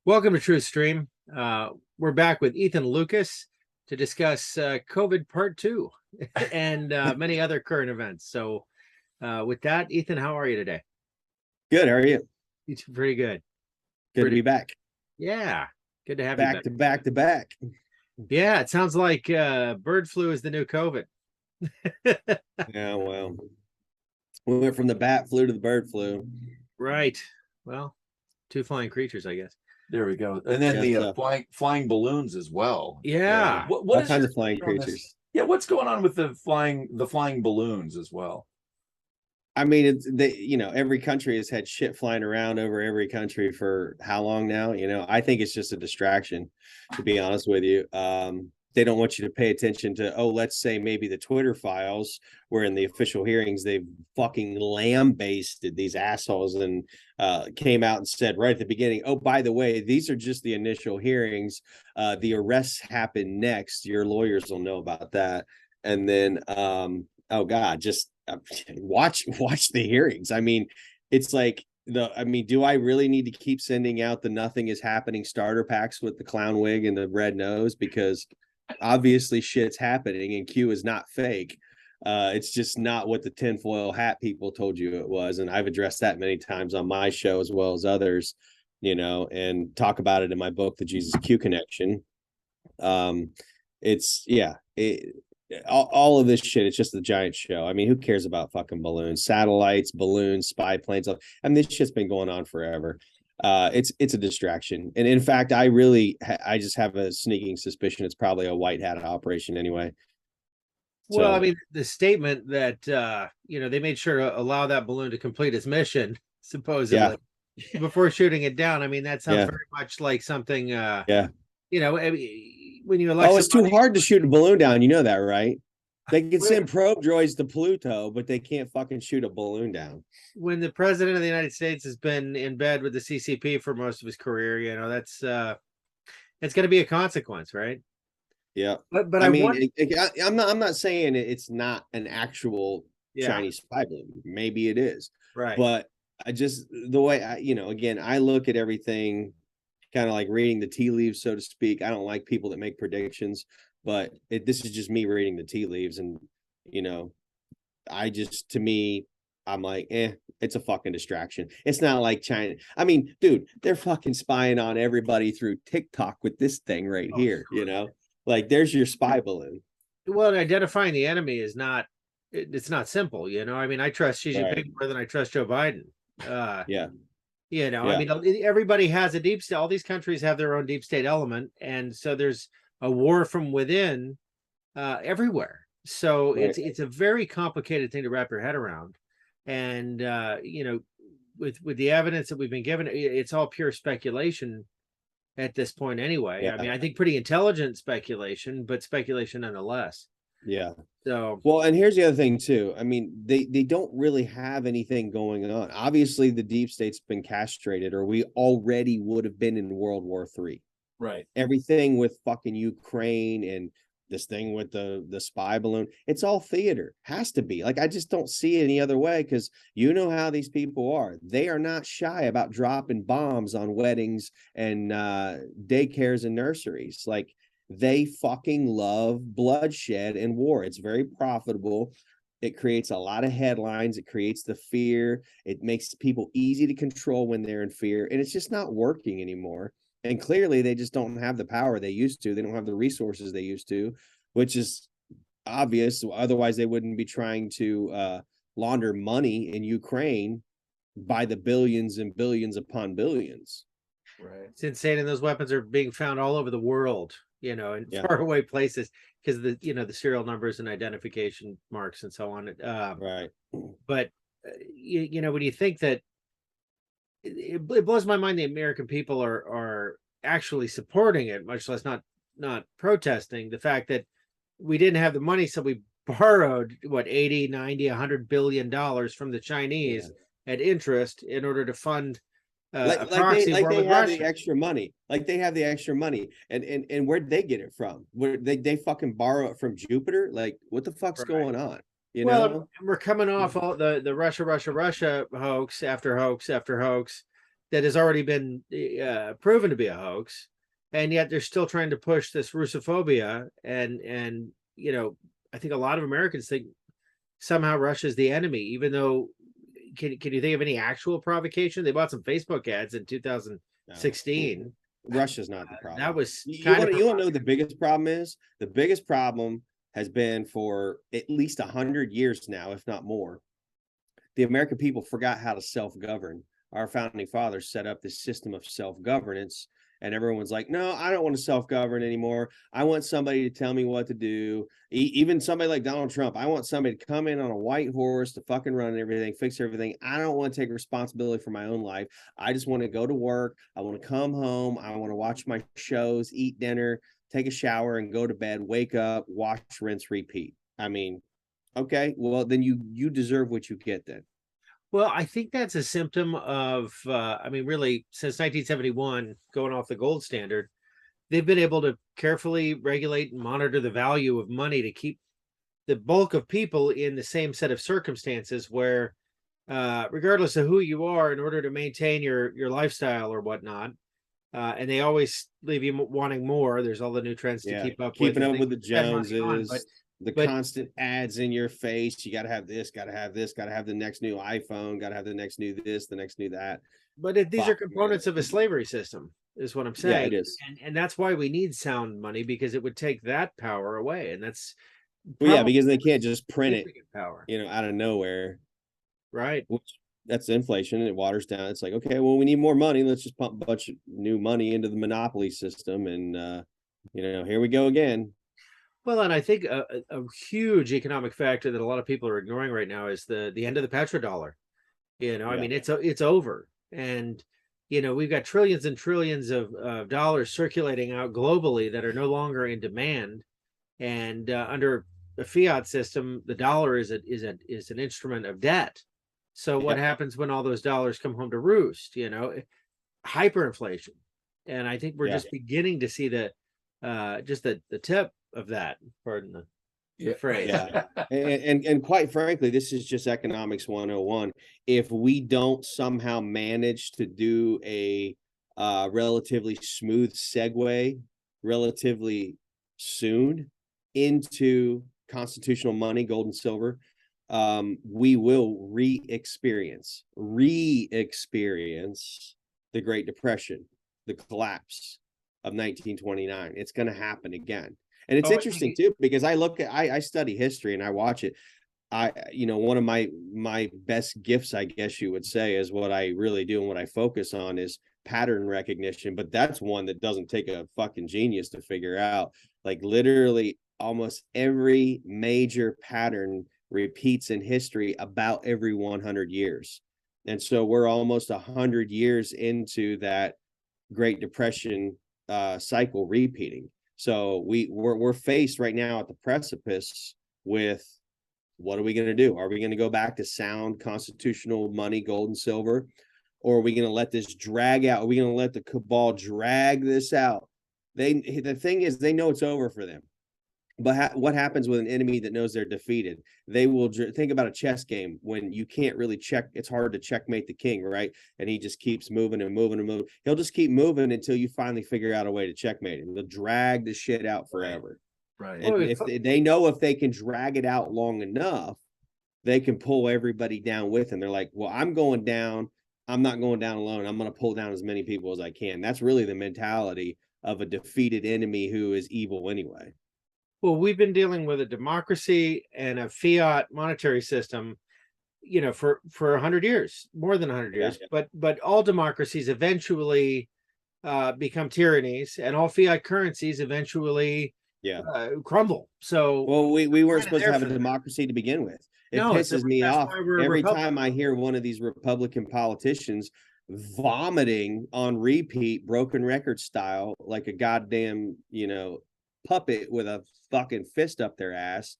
Welcome to TruthStream. We're back with Ethan Lucas to discuss COVID Part 2 and many other current events. So with that, Ethan, how are you today? Good. How are you? It's pretty good. Good to be back. Yeah, good to have you Back back. to back to back. Yeah, it sounds like bird flu is the new COVID. Yeah, well, we went from the bat flu to the bird flu. Right. Well, two flying creatures, I guess. There we go. And then Yes, the flying balloons as well. Yeah. What all is kinds your of flying take on this? creatures. Yeah, what's going on with the flying balloons as well? I mean, every country has had shit flying around over every country for how long now? I think it's just a distraction, to be honest with you. They don't want you to pay attention to, let's say maybe the Twitter files, where in the official hearings they've fucking lambasted these assholes and came out and said right at the beginning, oh, by the way, these are just the initial hearings. The arrests happen next. Your lawyers will know about that. And then, oh God, just watch the hearings. I mean, it's like do I really need to keep sending out the nothing is happening starter packs with the clown wig and the red nose? Because obviously shit's happening and Q is not fake. It's just not what the tinfoil hat people told you it was. And I've addressed that many times on my show as well as others, and talk about it in my book, The Jesus Q Connection. All of this shit, it's just a giant show. I mean, who cares about fucking balloons, satellites, balloons, spy planes? I mean, this shit's been going on forever. It's a distraction. And in fact, I just have a sneaking suspicion it's probably a white hat operation anyway. Well, I mean, the statement that they made sure to allow that balloon to complete its mission, supposedly, before shooting it down. I mean, that sounds very much like something when you elect it's too hard to shoot a balloon down, you know that, right? They can send probe droids to Pluto, but they can't fucking shoot a balloon down. When the president of the United States has been in bed with the CCP for most of his career, that's it's going to be a consequence, right? Yeah, but I mean, I'm not saying it's not an actual Chinese spy balloon. Maybe it is, right? But I just the way again, I look at everything kind of like reading the tea leaves, so to speak. I don't like people that make predictions, but this is just me reading the tea leaves. And, to me, I'm like, it's a fucking distraction. It's not like China. I mean, dude, they're fucking spying on everybody through TikTok with this thing right here, like there's your spy balloon. Well, identifying the enemy is not, it's not simple, I mean, I trust Xi Jinping more than I trust Joe Biden. I mean, everybody has a deep state. All these countries have their own deep state element. And so there's a war from within everywhere. So it's a very complicated thing to wrap your head around. And, with the evidence that we've been given, it's all pure speculation at this point anyway. I mean, I think pretty intelligent speculation, but speculation nonetheless. Yeah. So, well, and here's the other thing too. I mean, they don't really have anything going on. Obviously, the deep state's been castrated, or we already would have been in World War III. Right. Everything with fucking Ukraine and this thing with the spy balloon, it's all theater. Has to be. Like, I just don't see it any other way, because you know how these people are. They are not shy about dropping bombs on weddings and daycares and nurseries. Like, they fucking love bloodshed and war. It's very profitable. It creates a lot of headlines. It creates the fear. It makes people easy to control when they're in fear. And it's just not working anymore. And clearly they just don't have the power they used to. They don't have the resources they used to, which is obvious. Otherwise, they wouldn't be trying to launder money in Ukraine by the billions and billions upon billions. Right. It's insane. And those weapons are being found all over the world, in faraway places, because the serial numbers and identification marks and so on. Right. But, when you think that, it blows my mind the American people are actually supporting it, much less not protesting the fact that we didn't have the money, so we borrowed 80, 90, $100 billion from the Chinese at interest in order to fund a proxy war with Russia. Have the extra money. Like, they have the extra money, and where'd they get it from? Where they fucking borrow it from Jupiter? Like, what the fuck's going on? We're coming off all the Russia hoax after hoax after hoax. that has already been proven to be a hoax, and yet they're still trying to push this Russophobia, and you know, I think a lot of Americans think somehow Russia's the enemy, even though can you think of any actual provocation? They bought some Facebook ads in 2016. Russia's not the problem. That was you want to know the biggest problem is? The biggest problem has been for at least 100 years now, if not more. The American people forgot how to self-govern. Our founding fathers set up this system of self-governance, and everyone's like, no, I don't want to self-govern anymore. I want somebody to tell me what to do. Even somebody like Donald Trump, I want somebody to come in on a white horse to fucking run everything, fix everything. I don't want to take responsibility for my own life. I just want to go to work. I want to come home. I want to watch my shows, eat dinner, take a shower, and go to bed, wake up, wash, rinse, repeat. I mean, okay, well, then you deserve what you get then. Well, I think that's a symptom of, I mean, really, since 1971, going off the gold standard, they've been able to carefully regulate and monitor the value of money to keep the bulk of people in the same set of circumstances where, regardless of who you are, in order to maintain your lifestyle or whatnot, and they always leave you wanting more. There's all the new trends to keep up with. Keeping up with the Joneses. On, but constant ads in your face. You got to have this, got to have this, got to have the next new iPhone, got to have the next new this, the next new that. But these are components of a slavery system, is what I'm saying. Yeah, it is. And that's why we need sound money, because it would take that power away. And that's because they can't just print it, power, out of nowhere. Right. That's inflation, and it waters down. It's like, okay, well, we need more money. Let's just pump a bunch of new money into the monopoly system. And, here we go again. Well, and I think a huge economic factor that a lot of people are ignoring right now is the end of the petrodollar. I mean, it's over, and we've got trillions and trillions of dollars circulating out globally that are no longer in demand, and under the fiat system, the dollar is an instrument of debt. So what happens when all those dollars come home to roost? Hyperinflation, and I think we're just beginning to see the tip of that, pardon the phrase. Yeah. and quite frankly, this is just economics 101. If we don't somehow manage to do a relatively smooth segue relatively soon into constitutional money, gold and silver, we will re-experience the Great Depression, the collapse of 1929. It's going to happen again. And it's interesting too, because I study history and I watch it. One of my best gifts, I guess you would say, is what I really do and what I focus on is pattern recognition. But that's one that doesn't take a fucking genius to figure out. Like literally almost every major pattern repeats in history about every 100 years. And so we're almost 100 years into that Great Depression cycle repeating. So we're faced right now at the precipice with, what are we going to do? Are we going to go back to sound constitutional money, gold and silver? Or are we going to let this drag out? Are we going to let the cabal drag this out? The thing is, they know it's over for them. But what happens with an enemy that knows they're defeated? They will think about a chess game when you can't really check. It's hard to checkmate the king, right? And he just keeps moving and moving and moving. He'll just keep moving until you finally figure out a way to checkmate him. They'll drag the shit out forever. Right. And if they know if they can drag it out long enough, they can pull everybody down with them. They're like, well, I'm going down. I'm not going down alone. I'm going to pull down as many people as I can. That's really the mentality of a defeated enemy who is evil anyway. Well, we've been dealing with a democracy and a fiat monetary system, for 100 years, more than 100 years. Yeah. But all democracies eventually become tyrannies, and all fiat currencies eventually crumble. So, well, we weren't supposed to have a democracy to begin with. It pisses me off every time I hear one of these Republican politicians vomiting on repeat, broken record style, like a goddamn, puppet with a fucking fist up their ass.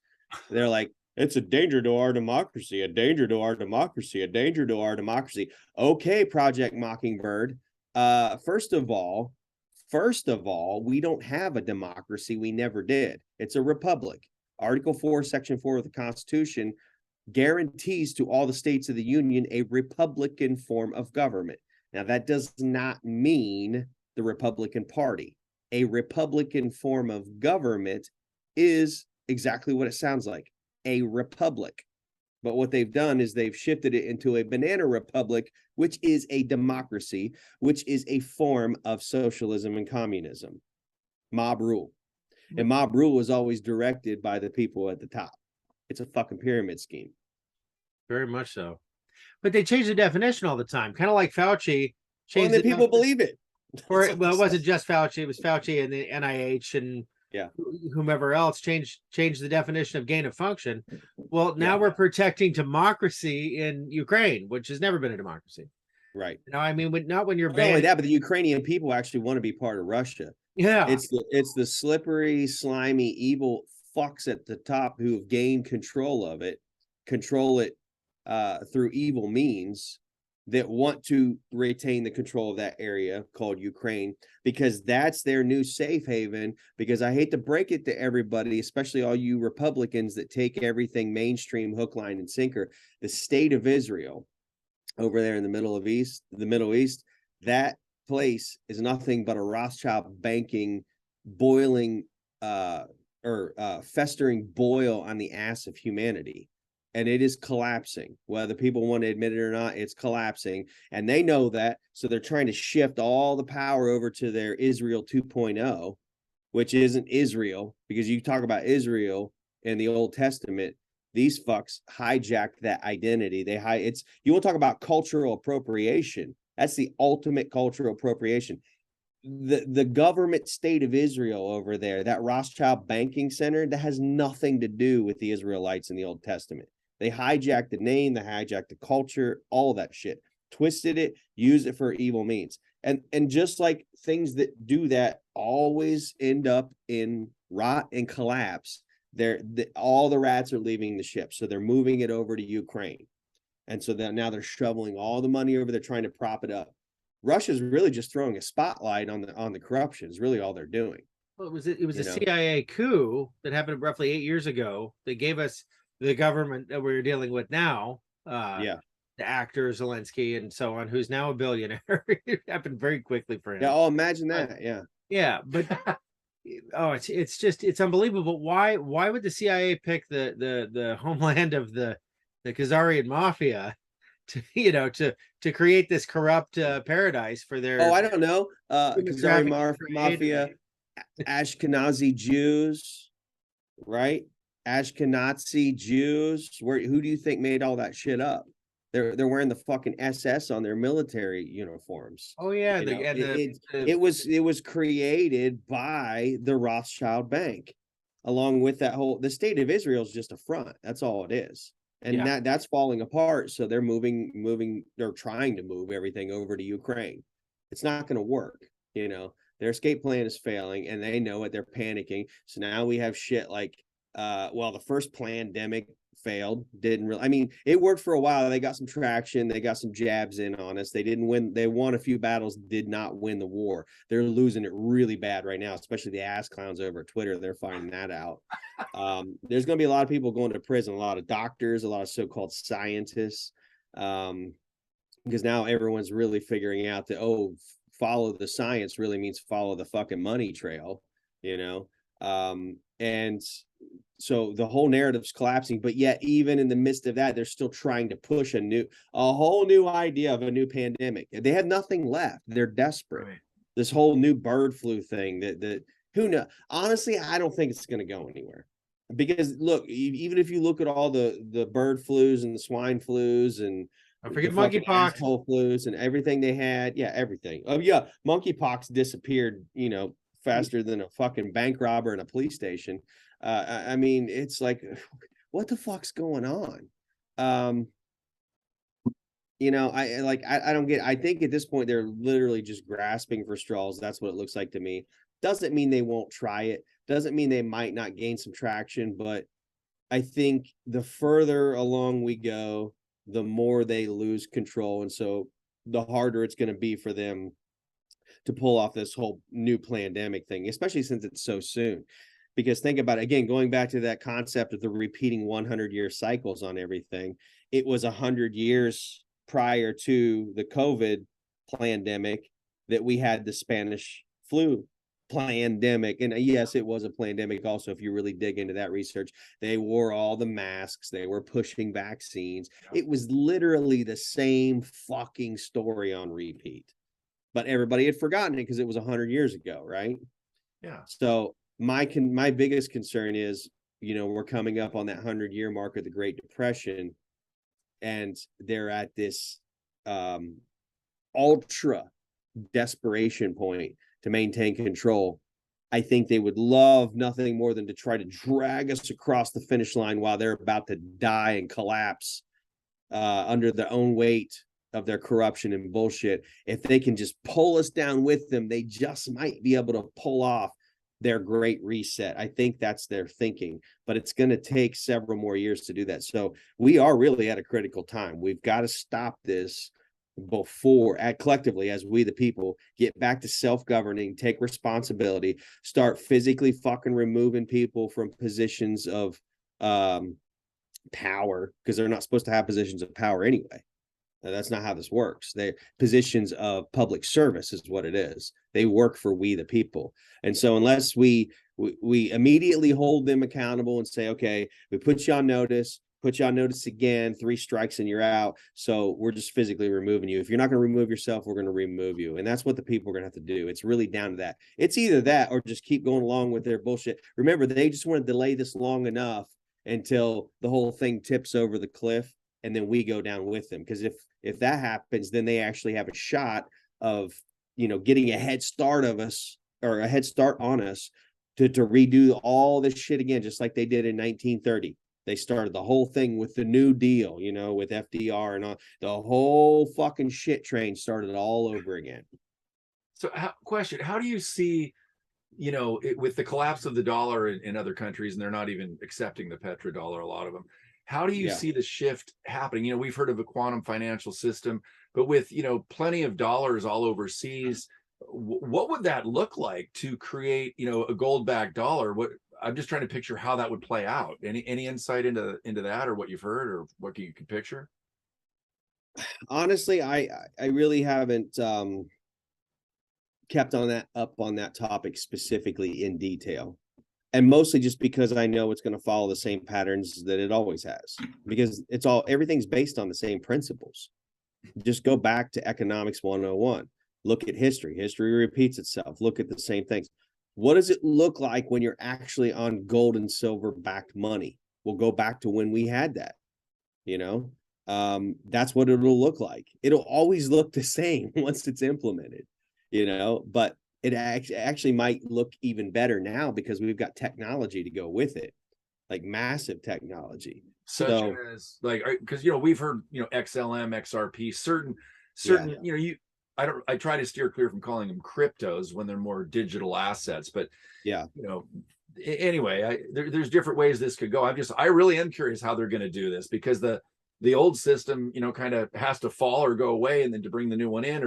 They're like, it's a danger to our democracy, a danger to our democracy, a danger to our democracy. Okay, Project Mockingbird. First of all, we don't have a democracy. We never did. It's a republic. Article 4, Section 4 of the Constitution guarantees to all the states of the Union a Republican form of government. Now, that does not mean the Republican Party. A Republican form of government is exactly what it sounds like, a republic. But what they've done is they've shifted it into a banana republic, which is a democracy, which is a form of socialism and communism, mob rule. And mob rule is always directed by the people at the top. It's a fucking pyramid scheme. Very much so. But they change the definition all the time, kind of like Fauci Well, and then people believe it. Or well, it wasn't just Fauci; it was Fauci and the NIH and whomever else changed the definition of gain of function. Well, now we're protecting democracy in Ukraine, which has never been a democracy. Right. No, I mean, not when you're not only that, but the Ukrainian people actually want to be part of Russia. Yeah, it's the slippery, slimy, evil fucks at the top who have gained control it through evil means, that want to retain the control of that area called Ukraine, because that's their new safe haven. Because I hate to break it to everybody, especially all you Republicans that take everything mainstream, hook, line, and sinker. The state of Israel over there in the Middle East, that place is nothing but a Rothschild banking, boiling festering boil on the ass of humanity. And it is collapsing. Whether people want to admit it or not, it's collapsing. And they know that. So they're trying to shift all the power over to their Israel 2.0, which isn't Israel. Because you talk about Israel in the Old Testament, these fucks hijacked that identity. You want to talk about cultural appropriation. That's the ultimate cultural appropriation. The government state of Israel over there, that Rothschild banking center, that has nothing to do with the Israelites in the Old Testament. They hijacked the name, they hijacked the culture, all of that shit, twisted it, used it for evil means. And just like things that do that always end up in rot and collapse, all the rats are leaving the ship. So they're moving it over to Ukraine. And so now they're shoveling all the money over there, trying to prop it up. Russia's really just throwing a spotlight on the corruption is really all they're doing. Well, it was a CIA coup that happened roughly 8 years ago that gave us the government that we're dealing with now. The actor Zelensky and so on, who's now a billionaire. It happened very quickly for him. Yeah, oh, imagine that. Yeah, but it's unbelievable. Why would the CIA pick the homeland of the Khazarian mafia to create this corrupt paradise for their? Oh, I don't know. Khazarian mafia, Ashkenazi Jews, right? Ashkenazi Jews. Who do you think made all that shit up? They're wearing the fucking SS on their military uniforms. Oh yeah, it was created by the Rothschild Bank, along with the state of Israel is just a front. That's all it is, and that's falling apart. So they're they're trying to move everything over to Ukraine. It's not going to work. Their escape plan is failing, and they know it. They're panicking. So now we have shit like, the first pandemic failed, didn't really, I mean, it worked for a while. They got some traction, they got some jabs in on us. They didn't win, they won a few battles, did not win the war. They're losing it really bad right now, especially the ass clowns over at Twitter. They're finding that out. There's going to be a lot of people going to prison, a lot of doctors, a lot of so-called scientists, because now everyone's really figuring out that, follow the science really means follow the fucking money trail, and so the whole narrative's collapsing. But yet, even in the midst of that, they're still trying to push a whole new idea of a new pandemic. They have nothing left. They're desperate. Right. This whole new bird flu thing that who knows? Honestly, I don't think it's going to go anywhere, because look, even if you look at all the bird flus and the swine flus and I forget monkeypox, whole flus and everything they had. Yeah, everything. Oh yeah, monkeypox disappeared, faster than a fucking bank robber in a police station. I mean, it's like, what the fuck's going on? I don't get. I think at this point they're literally just grasping for straws. That's what it looks like to me. Doesn't mean they won't try it. Doesn't mean they might not gain some traction. But I think the further along we go, the more they lose control, and so the harder it's going to be for them to pull off this whole new pandemic thing, especially since it's so soon. Because think about it, again, going back to that concept of the repeating 100-year cycles on everything, it was 100 years prior to the COVID pandemic that we had the Spanish flu pandemic. And yes, it was a pandemic also. If you really dig into that research, they wore all the masks, they were pushing vaccines. It was literally the same fucking story on repeat, but everybody had forgotten it because it was 100 years ago, right? Yeah. So my biggest concern is, you know, we're coming up on that 100-year mark of the Great Depression, and they're at this ultra desperation point to maintain control. I think they would love nothing more than to try to drag us across the finish line while they're about to die and collapse under their own weight of their corruption and bullshit. If they can just pull us down with them, they just might be able to pull off their great reset. I think that's their thinking, but it's going to take several more years to do that. So we are really at a critical time. We've got to stop this before, collectively, as we the people, get back to self-governing, take responsibility, start physically fucking removing people from positions of power, because they're not supposed to have positions of power anyway. That's not how this works. They're positions of public service is what it is. They work for we the people. And so unless we immediately hold them accountable and say, okay, we put you on notice again, 3 strikes and you're out. So we're just physically removing you. If you're not going to remove yourself, we're going to remove you. And that's what the people are going to have to do. It's really down to that. It's either that or just keep going along with their bullshit. Remember, they just want to delay this long enough until the whole thing tips over the cliff, and then we go down with them. Because if that happens, then they actually have a shot of, you know, getting a head start of us, or a head start on us to redo all this shit again, just like they did in 1930. They started the whole thing with the New Deal, you know, with FDR and all. The whole fucking shit train started all over again. So, question: how do you see, you know, with the collapse of the dollar in other countries, and they're not even accepting the petrodollar, a lot of them? How do you see the shift happening? You know, we've heard of a quantum financial system, but with, you know, plenty of dollars all overseas, what would that look like to create, you know, a gold-backed dollar? What, I'm just trying to picture how that would play out. Any insight into that, or what you've heard, or what you can picture? Honestly, I really haven't kept on that topic specifically in detail. And mostly just because I know it's going to follow the same patterns that it always has, because everything's based on the same principles. Just go back to economics 101. Look at history. History repeats itself. Look at the same things. What does it look like when you're actually on gold and silver backed money? We'll go back to when we had that, you know, that's what it'll look like. It'll always look the same once it's implemented, you know, but it actually might look even better now because we've got technology to go with it, like massive technology. Such as, like, because, you know, we've heard, you know, XLM, XRP, certain, you know, I try to steer clear from calling them cryptos when they're more digital assets, but you know, anyway, there's different ways this could go. I really am curious how they're going to do this, because the old system, you know, kind of has to fall or go away, and then to bring the new one in,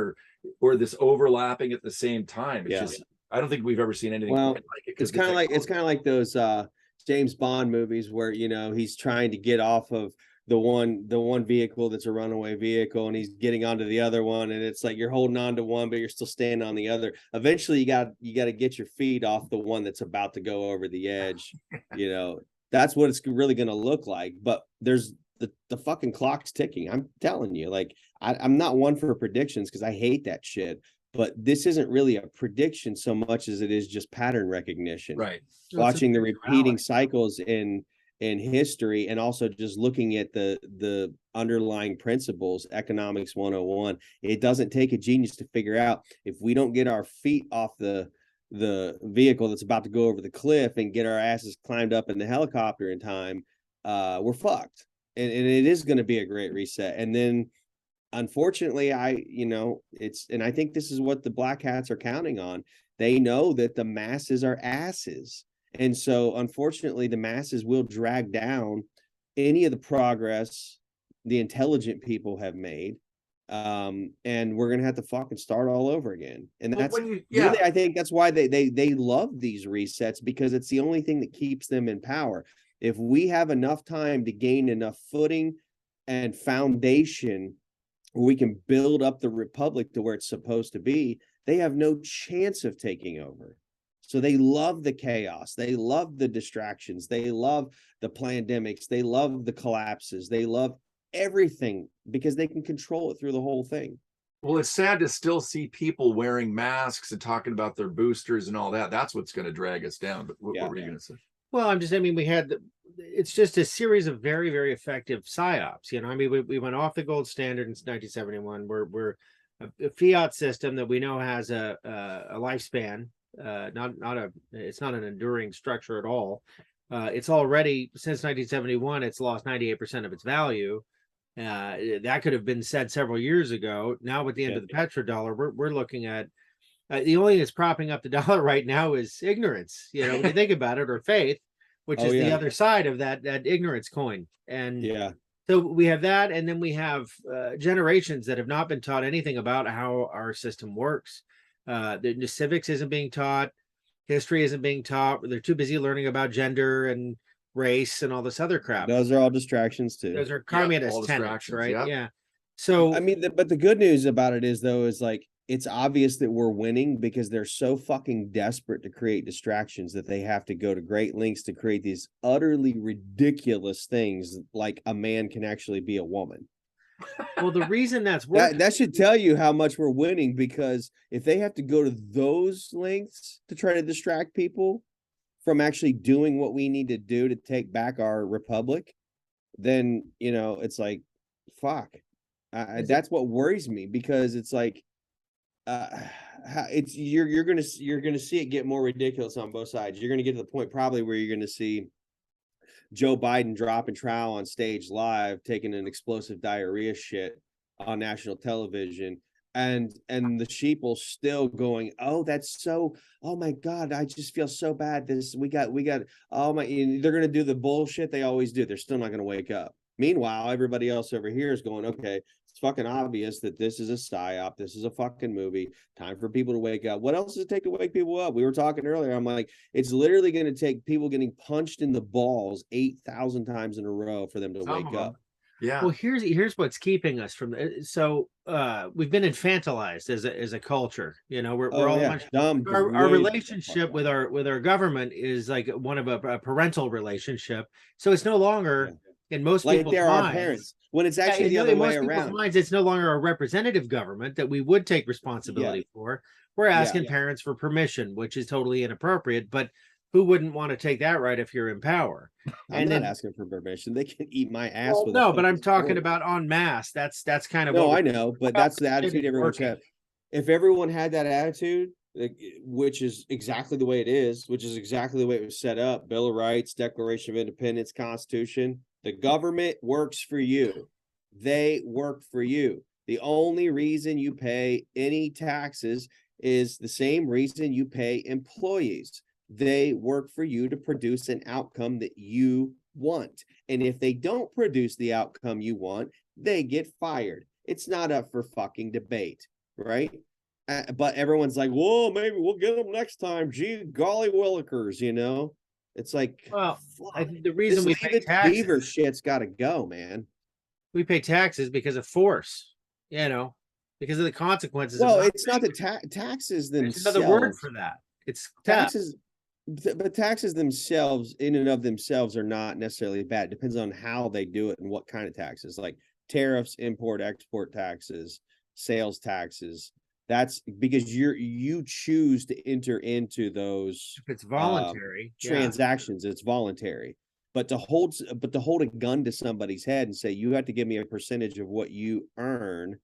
or this overlapping at the same time. It's just, I don't think we've ever seen anything like it. It's kind of like those James Bond movies where, you know, he's trying to get off of the one vehicle that's a runaway vehicle, and he's getting onto the other one, and it's like you're holding on to one but you're still standing on the other. Eventually you got to get your feet off the one that's about to go over the edge. You know, that's what it's really going to look like. But there's the fucking clock's ticking. I'm telling you, like, I'm not one for predictions because I hate that shit. But this isn't really a prediction so much as it is just pattern recognition. Right. Watching the repeating cycles in history, and also just looking at the underlying principles, economics 101. It doesn't take a genius to figure out, if we don't get our feet off the vehicle that's about to go over the cliff and get our asses climbed up in the helicopter in time, we're fucked. And it is going to be a great reset. And then unfortunately, I think this is what the black hats are counting on. They know that the masses are asses. And so unfortunately, the masses will drag down any of the progress the intelligent people have made. And we're going to have to fucking start all over again. And that's really, I think that's why they love these resets, because it's the only thing that keeps them in power. If we have enough time to gain enough footing and foundation where we can build up the republic to where it's supposed to be, they have no chance of taking over. So they love the chaos. They love the distractions. They love the pandemics. They love the collapses. They love everything because they can control it through the whole thing. Well, it's sad to still see people wearing masks and talking about their boosters and all that. That's what's going to drag us down. But what were you going to say? Well, I mean, it's just a series of very, very effective psyops. I mean, we went off the gold standard in 1971. We're a fiat system that we know has a lifespan. It's not an enduring structure at all. It's already, since 1971, it's lost 98% of its value. That could have been said several years ago. Now, with the end of the petrodollar, we're looking at the only thing that's propping up the dollar right now is ignorance. When you think about it, or faith, which is the other side of that ignorance coin. And so we have that, and then we have generations that have not been taught anything about how our system works. The civics isn't being taught, history isn't being taught. They're too busy learning about gender and race and all this other crap. Those are all distractions too. Those are communist tenets, right? Yep. Yeah. So I mean, but the good news about it is, though, is like, it's obvious that we're winning because they're so fucking desperate to create distractions that they have to go to great lengths to create these utterly ridiculous things, like a man can actually be a woman. Well, the reason that's working, that should tell you how much we're winning, because if they have to go to those lengths to try to distract people from actually doing what we need to do to take back our republic, then, it's like, fuck. That's what worries me, because it's like, you're gonna see it get more ridiculous on both sides. You're gonna get to the point probably where you're gonna see Joe Biden dropping trowel on stage live, taking an explosive diarrhea shit on national television, and the sheeple still going, oh, that's so, oh my God, I just feel so bad. We got, oh my, they're gonna do the bullshit they always do. They're still not gonna wake up. Meanwhile, everybody else over here is going, okay, it's fucking obvious that this is a psyop. This is a fucking movie. Time for people to wake up. What else does it take to wake people up? We were talking earlier. I'm like, it's literally going to take people getting punched in the balls 8,000 times in a row for them to wake up. Yeah. Well, here's what's keeping us from. So we've been infantilized as a culture. We're all dumb. Our relationship with our government is like one of a parental relationship. So it's no longer. In most people's minds, our parents, when it's actually the other way around. Minds, it's no longer a representative government that we would take responsibility for. We're asking parents for permission, which is totally inappropriate. But who wouldn't want to take that right if you're in power? I'm not asking for permission. They can eat my ass. Well, no, but I'm talking about en masse. That's kind of I know, but that's the attitude everyone should have. If everyone had that attitude, which is exactly the way it is, which is exactly the way it was set up, Bill of Rights, Declaration of Independence, Constitution. The government works for you. They work for you. The only reason you pay any taxes is the same reason you pay employees. They work for you to produce an outcome that you want. And if they don't produce the outcome you want, they get fired. It's not up for fucking debate, right? But everyone's like, whoa, maybe we'll get them next time. Gee, golly willikers, It's like, well, I think the reason we pay taxes, beaver shit's got to go, man. We pay taxes because of force, because of the consequences. Well, it's not the taxes themselves. There's another word for that. It's taxes, but taxes themselves, in and of themselves, are not necessarily bad. It depends on how they do it and what kind of taxes, like tariffs, import, export taxes, sales taxes. That's because you choose to enter into those. If it's voluntary transactions, it's voluntary. But to hold a gun to somebody's head and say, you have to give me a percentage of what you earn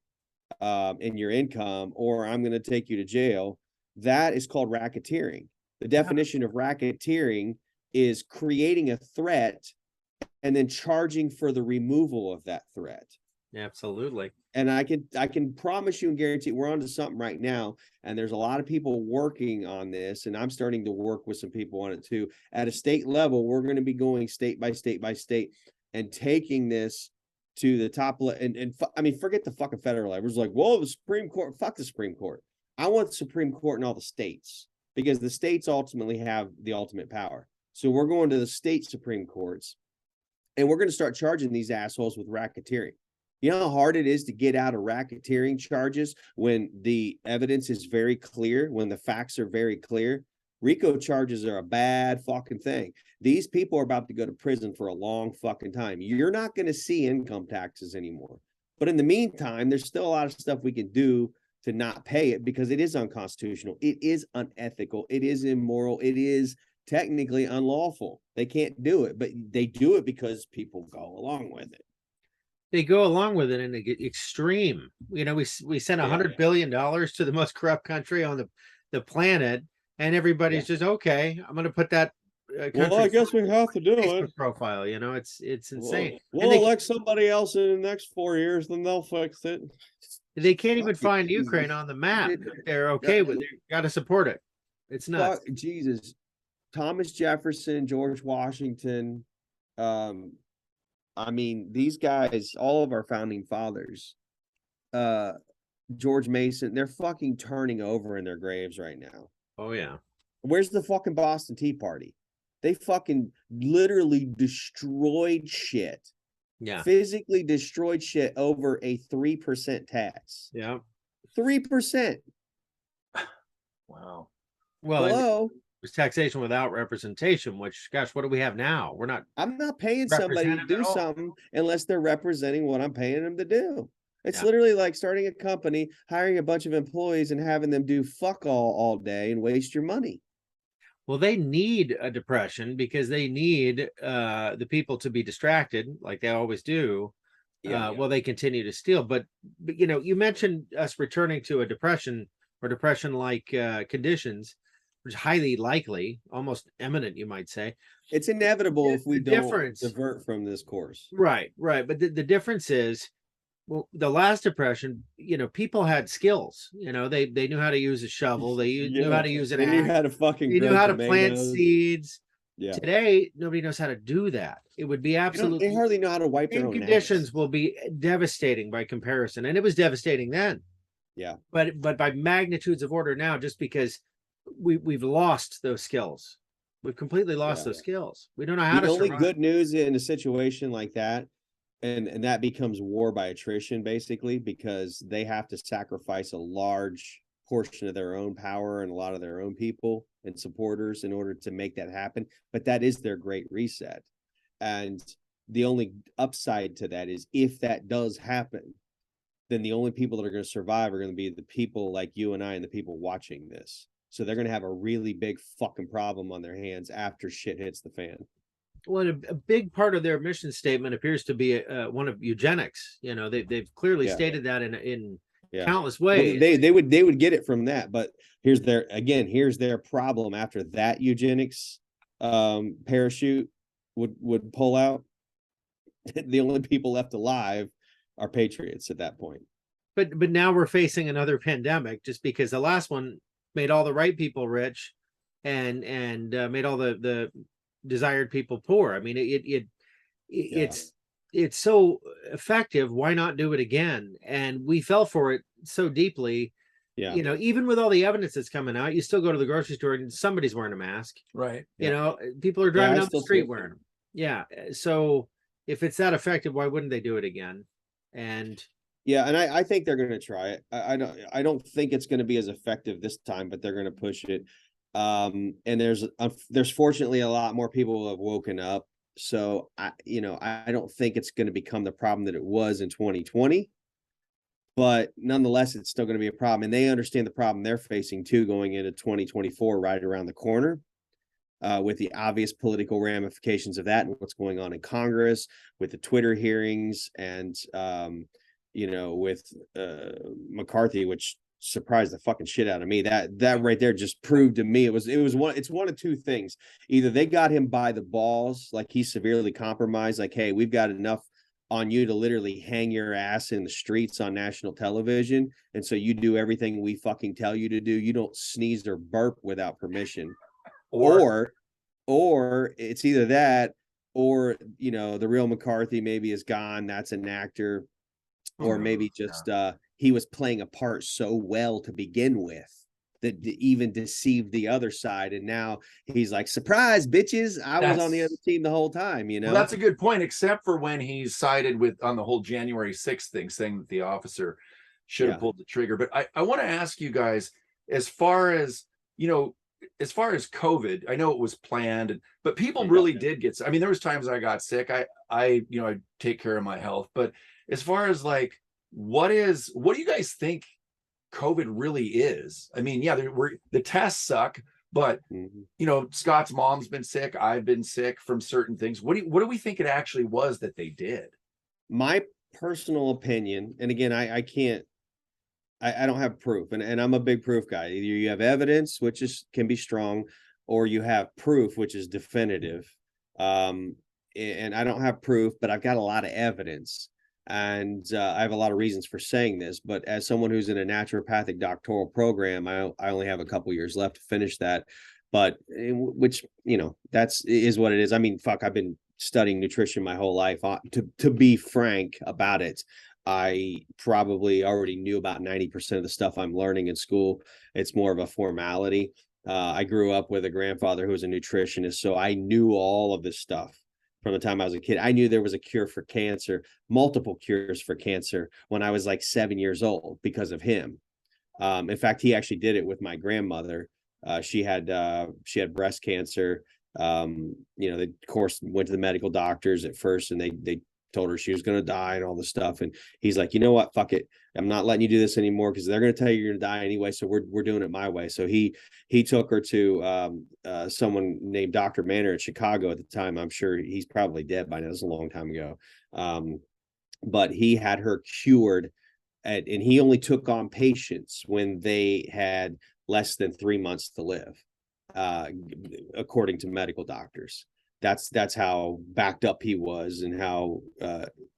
in your income, or I'm going to take you to jail, that is called racketeering. The definition of racketeering is creating a threat and then charging for the removal of that threat. Absolutely. And I can promise you and guarantee we're onto something right now. And there's a lot of people working on this. And I'm starting to work with some people on it too. At a state level, we're going to be going state by state by state and taking this to the top. I mean, forget the fucking federal level. It's like, whoa, the Supreme Court, fuck the Supreme Court. I want the Supreme Court in all the states, because the states ultimately have the ultimate power. So we're going to the state Supreme Courts, and we're going to start charging these assholes with racketeering. You know how hard it is to get out of racketeering charges when the evidence is very clear, when the facts are very clear? RICO charges are a bad fucking thing. These people are about to go to prison for a long fucking time. You're not going to see income taxes anymore. But in the meantime, there's still a lot of stuff we can do to not pay it because it is unconstitutional. It is unethical. It is immoral. It is technically unlawful. They can't do it, but they do it because people go along with it. They go along with it in an extreme. You know, we sent $100 billion to the most corrupt country on the planet, and everybody's just okay. I'm going to put that. Well, I guess we have to do it. Profile, you know, it's insane. We'll elect somebody else in the next 4 years, then they'll fix it. They can't even find Ukraine on the map. They're okay with it. Got to support it. It's nuts. Jesus, Thomas Jefferson, George Washington. I mean, these guys, all of our founding fathers, George Mason, they're fucking turning over in their graves right now. Oh, yeah. Where's the fucking Boston Tea Party? They fucking literally destroyed shit. Yeah. Physically destroyed shit over a 3% tax. Yeah. 3%. Wow. Well, hello. It was taxation without representation, which, gosh, what do we have now? I'm not paying somebody to do something unless they're representing what I'm paying them to do. It's literally like starting a company, hiring a bunch of employees and having them do fuck all day and waste your money. Well, they need a depression because they need the people to be distracted like they always do. While they continue to steal. But, you know, you mentioned us returning to a depression or depression-like conditions, which is highly likely, almost imminent, you might say. It's inevitable if we don't divert from this course. Right. But the difference is, well, the last depression, you know, people had skills. You know, they knew how to use a shovel. They knew how to use an axe. They knew how to fucking. They knew how to plant seeds. Yeah. Today, nobody knows how to do that. It would be absolutely. They hardly know how to wipe their own conditions ass. will be devastating by comparison, and it was devastating then. Yeah. But by magnitudes of order now, just because we've lost those skills, we've completely lost those skills. We don't know how to. The only survive. good news in a situation like that. And that becomes war by attrition, basically, because they have to sacrifice a large portion of their own power and a lot of their own people and supporters in order to make that happen. But that is their great reset. And the only upside to that is if that does happen, then the only people that are going to survive are going to be the people like you and I and the people watching this. So they're going to have a really big fucking problem on their hands after shit hits the fan. Well, a big part of their mission statement appears to be one of eugenics. You know, they've clearly stated that in countless ways. Well, they would get it from that, but here's their problem after that eugenics parachute would pull out. The only people left alive are patriots at that point. But now we're facing another pandemic just because the last one made all the right people rich and made all the desired people poor. I mean, it's so effective. Why not do it again? And we fell for it so deeply. You know, even with all the evidence that's coming out, you still go to the grocery store and somebody's wearing a mask. Right. You know, people are driving down the street wearing them. Yeah. So if it's that effective, why wouldn't they do it again? And and I think they're going to try it. I don't think it's going to be as effective this time, but they're going to push it. And there's fortunately a lot more people who have woken up. So I don't think it's going to become the problem that it was in 2020, but nonetheless, it's still going to be a problem. And they understand the problem they're facing too, going into 2024, right around the corner, with the obvious political ramifications of that and what's going on in Congress with the Twitter hearings and, with McCarthy, which surprised the fucking shit out of me. That right there just proved to me it's one of two things. Either they got him by the balls, like he's severely compromised, like, hey, we've got enough on you to literally hang your ass in the streets on national television, and so you do everything we fucking tell you to do. You don't sneeze or burp without permission. Or it's either that or the real McCarthy maybe is gone, that's an actor, or maybe just he was playing a part so well to begin with that even deceived the other side. And now he's like, surprise, bitches, I was on the other team the whole time, you know? Well, that's a good point, except for when he's sided with on the whole January 6th thing, saying that the officer should have pulled the trigger. But I want to ask you guys, as far as, you know, as far as COVID, I know it was planned, but people really did get, I mean, there was times I got sick. I take care of my health, but as far as like, what do you guys think COVID really is? I mean, yeah, the tests suck, but you know, Scott's mom's been sick. I've been sick from certain things. What do we think it actually was that they did? My personal opinion, and again, I can't, I don't have proof, and I'm a big proof guy. Either you have evidence, which can be strong, or you have proof, which is definitive. And I don't have proof, but I've got a lot of evidence. And I have a lot of reasons for saying this, but as someone who's in a naturopathic doctoral program, I only have a couple years left to finish that. But which, you know, is what it is. I mean, fuck, I've been studying nutrition my whole life. To be frank about it, I probably already knew about 90% of the stuff I'm learning in school. It's more of a formality. I grew up with a grandfather who was a nutritionist, so I knew all of this stuff from the time I was a kid. I knew there was a cure for cancer, multiple cures for cancer, when I was like 7 years old because of him. In fact, he actually did it with my grandmother. She had breast cancer. They of course went to the medical doctors at first, and they told her she was going to die and all this stuff. And he's like, you know what? Fuck it. I'm not letting you do this anymore, because they're going to tell you you're going to die anyway. So we're doing it my way. So he took her to someone named Dr. Manor in Chicago at the time. I'm sure he's probably dead by now. This is a long time ago. But he had her cured, and he only took on patients when they had less than 3 months to live, according to medical doctors. That's how backed up he was, and how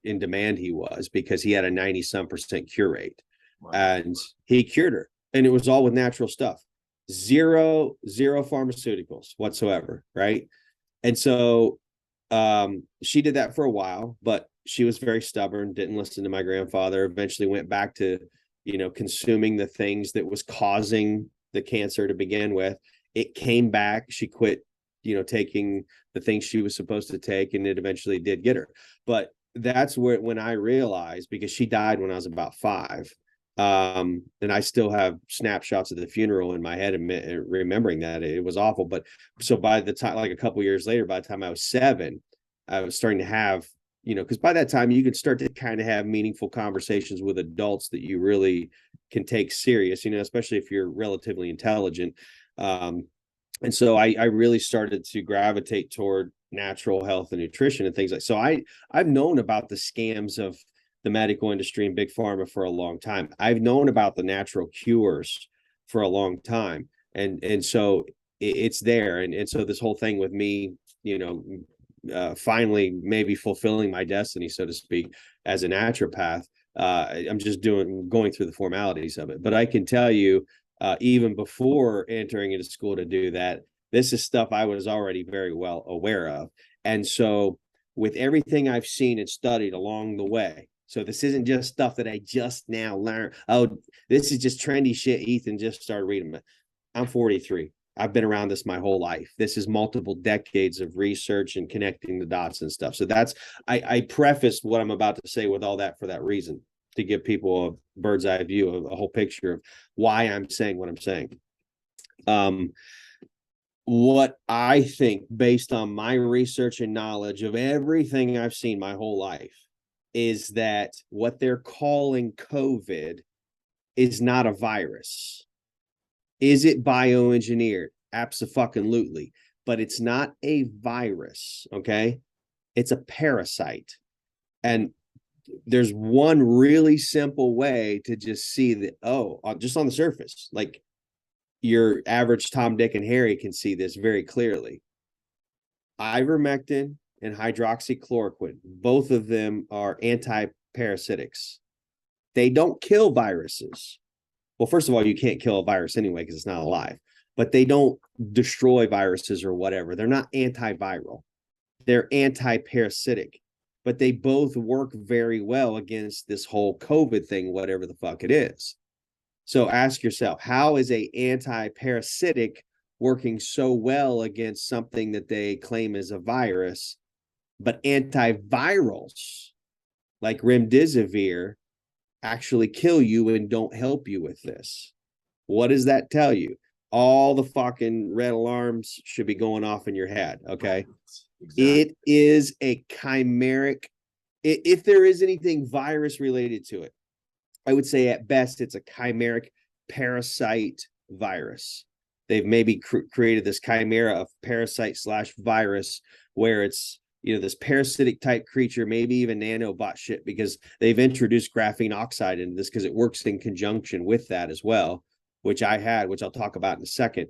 in demand he was, because he had a 90-some% cure rate. Wow. And he cured her, and it was all with natural stuff, zero pharmaceuticals whatsoever, right? And so she did that for a while, but she was very stubborn, didn't listen to my grandfather, eventually went back to, consuming the things that was causing the cancer to begin with. It came back. She quit taking the things she was supposed to take, and it eventually did get her. But that's when I realized, because she died when I was about 5. And I still have snapshots of the funeral in my head, and remembering that it was awful. But so by the time, like a couple years later, by the time I was 7, I was starting to have, because by that time you can start to kind of have meaningful conversations with adults that you really can take serious, especially if you're relatively intelligent. And so I really started to gravitate toward natural health and nutrition and things like. So I've known about the scams of the medical industry and big pharma for a long time. I've known about the natural cures for a long time, and so it's there. And so this whole thing with me, finally maybe fulfilling my destiny, so to speak, as a naturopath. I'm just going through the formalities of it, but I can tell you. Even before entering into school to do that, this is stuff I was already very well aware of. And so with everything I've seen and studied along the way, so this isn't just stuff that I just now learned. Oh, this is just trendy shit Ethan just started reading. I'm 43. I've been around this my whole life. This is multiple decades of research and connecting the dots and stuff. So that's, I prefaced what I'm about to say with all that for that reason, to give people a bird's eye view, a whole picture of why I'm saying what I'm saying. What I think, based on my research and knowledge of everything I've seen my whole life, is that what they're calling COVID is not a virus. Is it bioengineered? Abso-fucking-lutely. But it's not a virus, okay? It's a parasite. And there's one really simple way to just see that, just on the surface, like your average Tom, Dick, and Harry can see this very clearly. Ivermectin and hydroxychloroquine, both of them are anti-parasitics. They don't kill viruses. Well, first of all, you can't kill a virus anyway because it's not alive, but they don't destroy viruses or whatever. They're not antiviral. They're anti-parasitic. But they both work very well against this whole COVID thing, whatever the fuck it is. So ask yourself, how is a anti-parasitic working so well against something that they claim is a virus, but antivirals like remdesivir actually kill you and don't help you with this? What does that tell you? All the fucking red alarms should be going off in your head. Okay. Exactly. It is a chimeric. If there is anything virus related to it, I would say at best it's a chimeric parasite virus. They've maybe created this chimera of parasite / virus where it's, you know, this parasitic type creature, maybe even nanobot shit, because they've introduced graphene oxide into this because it works in conjunction with that as well, which I'll talk about in a second.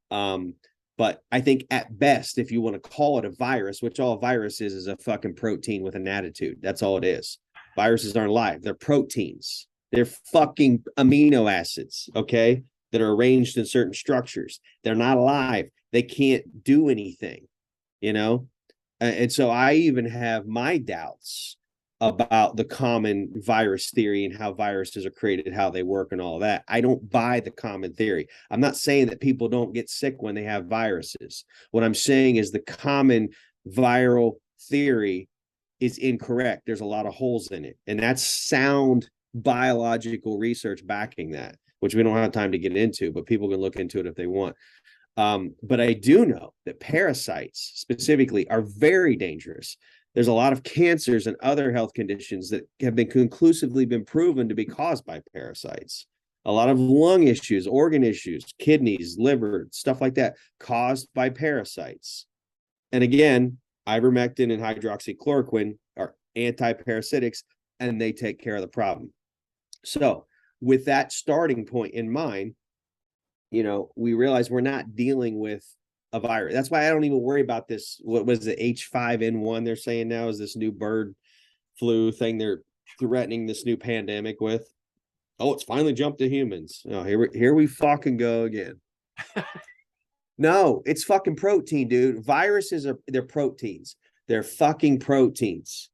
But I think at best, if you want to call it a virus, which all a virus is a fucking protein with an attitude. That's all it is. Viruses aren't alive. They're proteins. They're fucking amino acids, okay, that are arranged in certain structures. They're not alive. They can't do anything, you know? And so I even have my doubts about the common virus theory and how viruses are created, how they work and all that. I don't buy the common theory. I'm not saying that people don't get sick when they have viruses. What I'm saying is the common viral theory is incorrect. There's a lot of holes in it. And that's sound biological research backing that, which we don't have time to get into, but people can look into it if they want. But I do know that parasites specifically are very dangerous. There's a lot of cancers and other health conditions that have been conclusively been proven to be caused by parasites. A lot of lung issues, organ issues, kidneys, liver, stuff like that, caused by parasites. And again, ivermectin and hydroxychloroquine are anti-parasitics, and they take care of the problem. So with that starting point in mind, you know, we realize we're not dealing with a virus. That's why I don't even worry about this. What was the H5N1 they're saying now is this new bird flu thing they're threatening this new pandemic with. Oh, it's finally jumped to humans. Oh, here we fucking go again. No, it's fucking protein, dude. Viruses they're proteins. They're fucking proteins.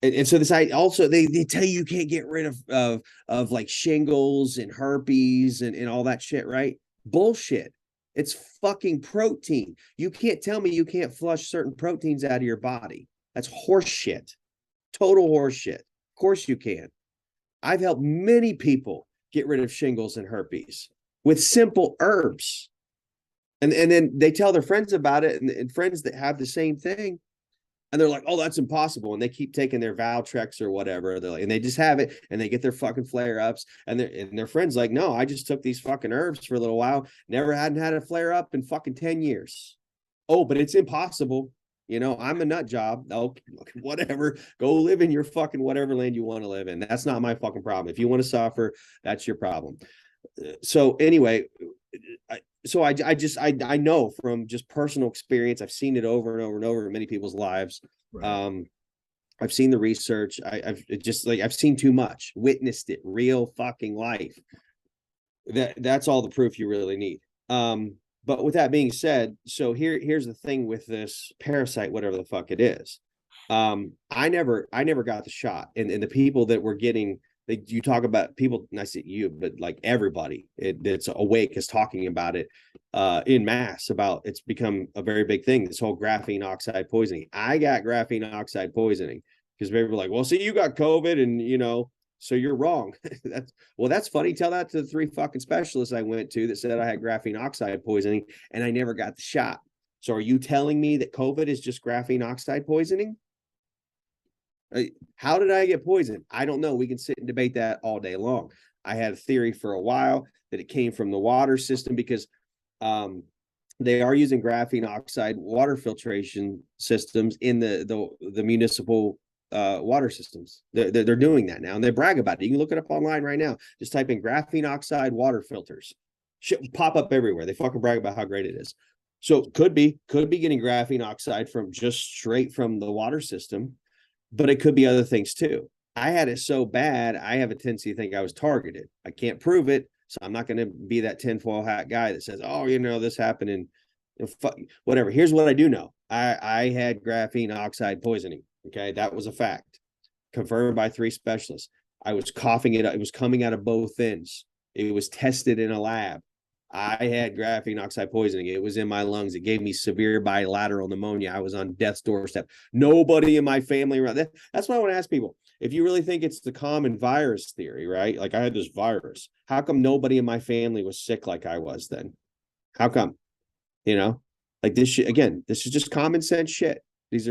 And so this also they tell you can't get rid of like shingles and herpes and all that shit, right? Bullshit. It's fucking protein. You can't tell me you can't flush certain proteins out of your body. That's horse shit. Total horse shit. Of course you can. I've helped many people get rid of shingles and herpes with simple herbs. And then they tell their friends about it, and friends that have the same thing. And they're like, oh, that's impossible. And they keep taking their Valtrex or whatever. They're like, and they just have it and they get their fucking flare ups. And their friends like, no, I just took these fucking herbs for a little while. Hadn't had a flare up in fucking 10 years. Oh, but it's impossible. You know, I'm a nut job. Oh, whatever. Go live in your fucking whatever land you want to live in. That's not my fucking problem. If you want to suffer, that's your problem. So anyway, I know from just personal experience, I've seen it over and over and over in many people's lives. Right. I've seen the research. I've seen too much, witnessed it, real fucking life. That's all the proof you really need. But with that being said, so here's the thing with this parasite, whatever the fuck it is. I never got the shot, and the people that were getting. You talk about people, and I say you, but like everybody that's awake is talking about it in mass. About it's become a very big thing. This whole graphene oxide poisoning. I got graphene oxide poisoning because people were like, "Well, see, you got COVID, and you know, so you're wrong." That's funny. Tell that to the 3 fucking specialists I went to that said I had graphene oxide poisoning, and I never got the shot. So are you telling me that COVID is just graphene oxide poisoning? How did I get poisoned? I don't know. We can sit and debate that all day long. I had a theory for a while that it came from the water system because they are using graphene oxide water filtration systems in the municipal water systems. They're doing that now, and they brag about it. You can look it up online right now. Just type in graphene oxide water filters. Shit will pop up everywhere. They fucking brag about how great it is. So could be getting graphene oxide from just straight from the water system. But it could be other things too. I had it so bad, I have a tendency to think I was targeted. I can't prove it, so I'm not going to be that tinfoil hat guy that says, oh, you know, this happened and whatever. Here's what I do know. I had graphene oxide poisoning. Okay, that was a fact. Confirmed by 3 specialists. I was coughing it. It was coming out of both ends. It was tested in a lab. I had graphene oxide poisoning. It was in my lungs. It gave me severe bilateral pneumonia. I was on death's doorstep. Nobody in my family around that. That's why I want to ask people, if you really think it's the common virus theory, right? Like I had this virus. How come nobody in my family was sick like I was then? How come? You know, like this shit, again, this is just common sense shit. This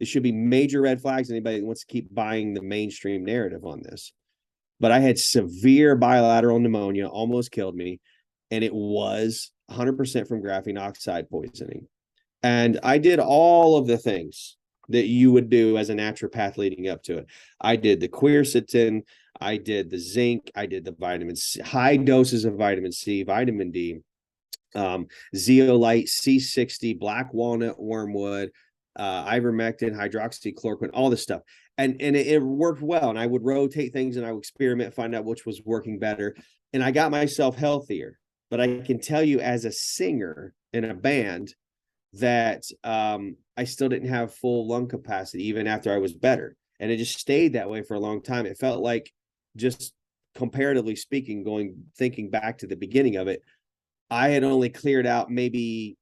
should be major red flags. Anybody that wants to keep buying the mainstream narrative on this. But I had severe bilateral pneumonia, almost killed me. And it was 100% from graphene oxide poisoning. And I did all of the things that you would do as a naturopath leading up to it. I did the quercetin, I did the zinc, I did the vitamin C, high doses of vitamin C, vitamin D, zeolite, C60, black walnut, wormwood, ivermectin, hydroxychloroquine, all this stuff. And it worked well. And I would rotate things and I would experiment, find out which was working better. And I got myself healthier. But I can tell you as a singer in a band that I still didn't have full lung capacity even after I was better. And it just stayed that way for a long time. It felt like, just comparatively speaking, thinking back to the beginning of it, I had only cleared out maybe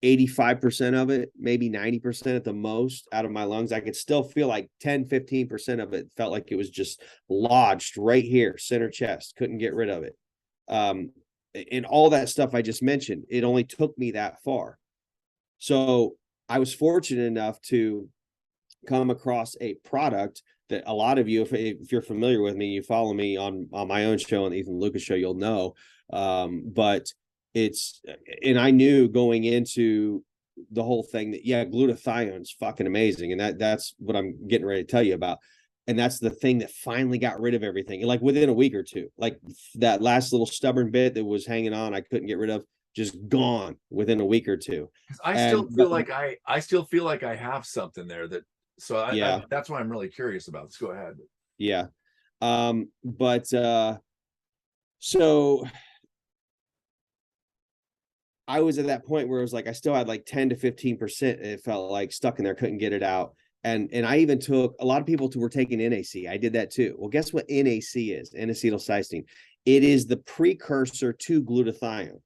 85% of it, maybe 90% at the most out of my lungs. I could still feel like 10-15% of it felt like it was just lodged right here, center chest, couldn't get rid of it. And all that stuff I just mentioned, it only took me that far. So I was fortunate enough to come across a product that a lot of you, if you're familiar with me, you follow me on my own show, on the Ethan Lucas show, you'll know. But and I knew going into the whole thing that, yeah, glutathione is fucking amazing. And that's what I'm getting ready to tell you about. And that's the thing that finally got rid of everything. Like within a week or two, like that last little stubborn bit that was hanging on, I couldn't get rid of, just gone within a week or two. I still feel like I have something there that, so that's why I'm really curious about this. Go ahead. Yeah. So I was at that point where it was like, I still had like 10 to 15%. It felt like stuck in there, couldn't get it out. And I even took, a lot of people were taking NAC. I did that too. Well, guess what NAC is? N-acetylcysteine. It is the precursor to glutathione.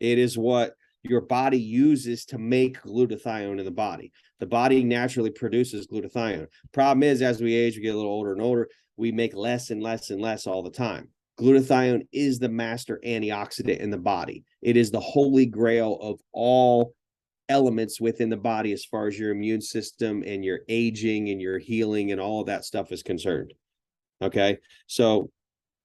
It is what your body uses to make glutathione in the body. The body naturally produces glutathione. Problem is, as we age, we get a little older and older, we make less and less and less all the time. Glutathione is the master antioxidant in the body. It is the holy grail of all elements within the body as far as your immune system and your aging and your healing and all of that stuff is concerned. Okay. So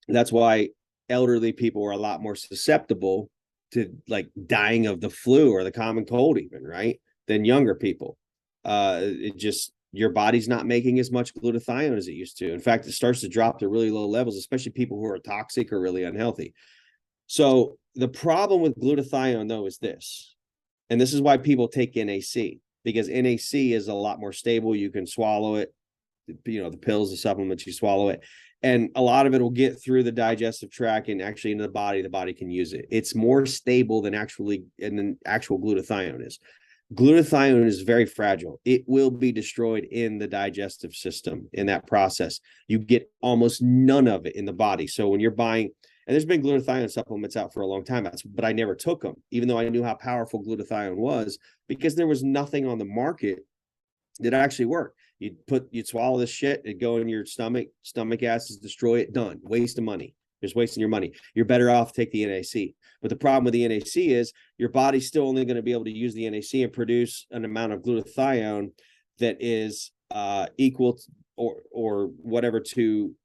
that's why elderly people are a lot more susceptible to like dying of the flu or the common cold even, right, than younger people. It just, your body's not making as much glutathione as it used to. In fact, it starts to drop to really low levels, especially people who are toxic or really unhealthy. So the problem with glutathione, though, is this, and this is why people take NAC, because NAC is a lot more stable. You can swallow it, you know, the pills, the supplements, you swallow it, and a lot of it will get through the digestive tract and actually into the body can use it. It's more stable than actual glutathione is. Glutathione is very fragile. It will be destroyed in the digestive system in that process. You get almost none of it in the body. So when you're buying, and there's been glutathione supplements out for a long time, but I never took them, even though I knew how powerful glutathione was, because there was nothing on the market that actually worked. You'd swallow this shit, it'd go in your stomach acids, destroy it, done. Waste of money. Just wasting your money. You're better off take the NAC. But the problem with the NAC is your body's still only going to be able to use the NAC and produce an amount of glutathione that is equal to, or whatever to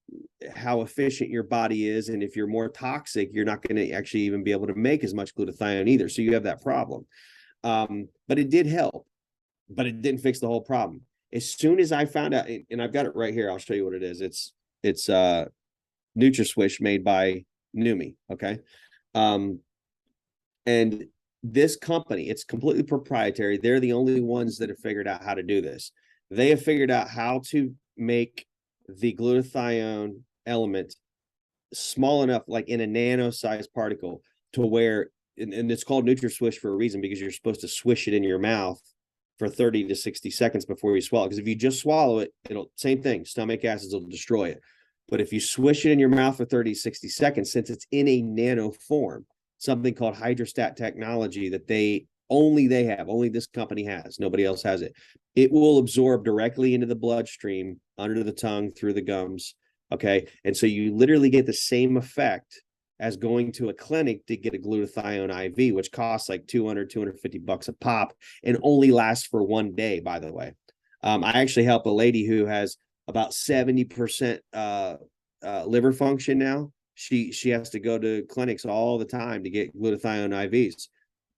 how efficient your body is. And if you're more toxic, you're not going to actually even be able to make as much glutathione either. So you have that problem. But it did help, but it didn't fix the whole problem. As soon as I found out, and I've got it right here, I'll show you what it is. It's NutraSwish made by Numi. Okay. And this company, it's completely proprietary. They're the only ones that have figured out how to do this. They have figured out how to make the glutathione element small enough, like in a nano-sized particle, to where, and it's called NutraSwish for a reason, because you're supposed to swish it in your mouth for 30 to 60 seconds before you swallow. Because if you just swallow it, same thing, stomach acids will destroy it. But if you swish it in your mouth for 30, 60 seconds, since it's in a nano form, something called hydrostat technology that only this company has, nobody else has it. It will absorb directly into the bloodstream, under the tongue, through the gums. Okay. And so you literally get the same effect as going to a clinic to get a glutathione IV, which costs like $250 a pop and only lasts for 1 day, by the way. I actually help a lady who has about 70% liver function now. She has to go to clinics all the time to get glutathione IVs.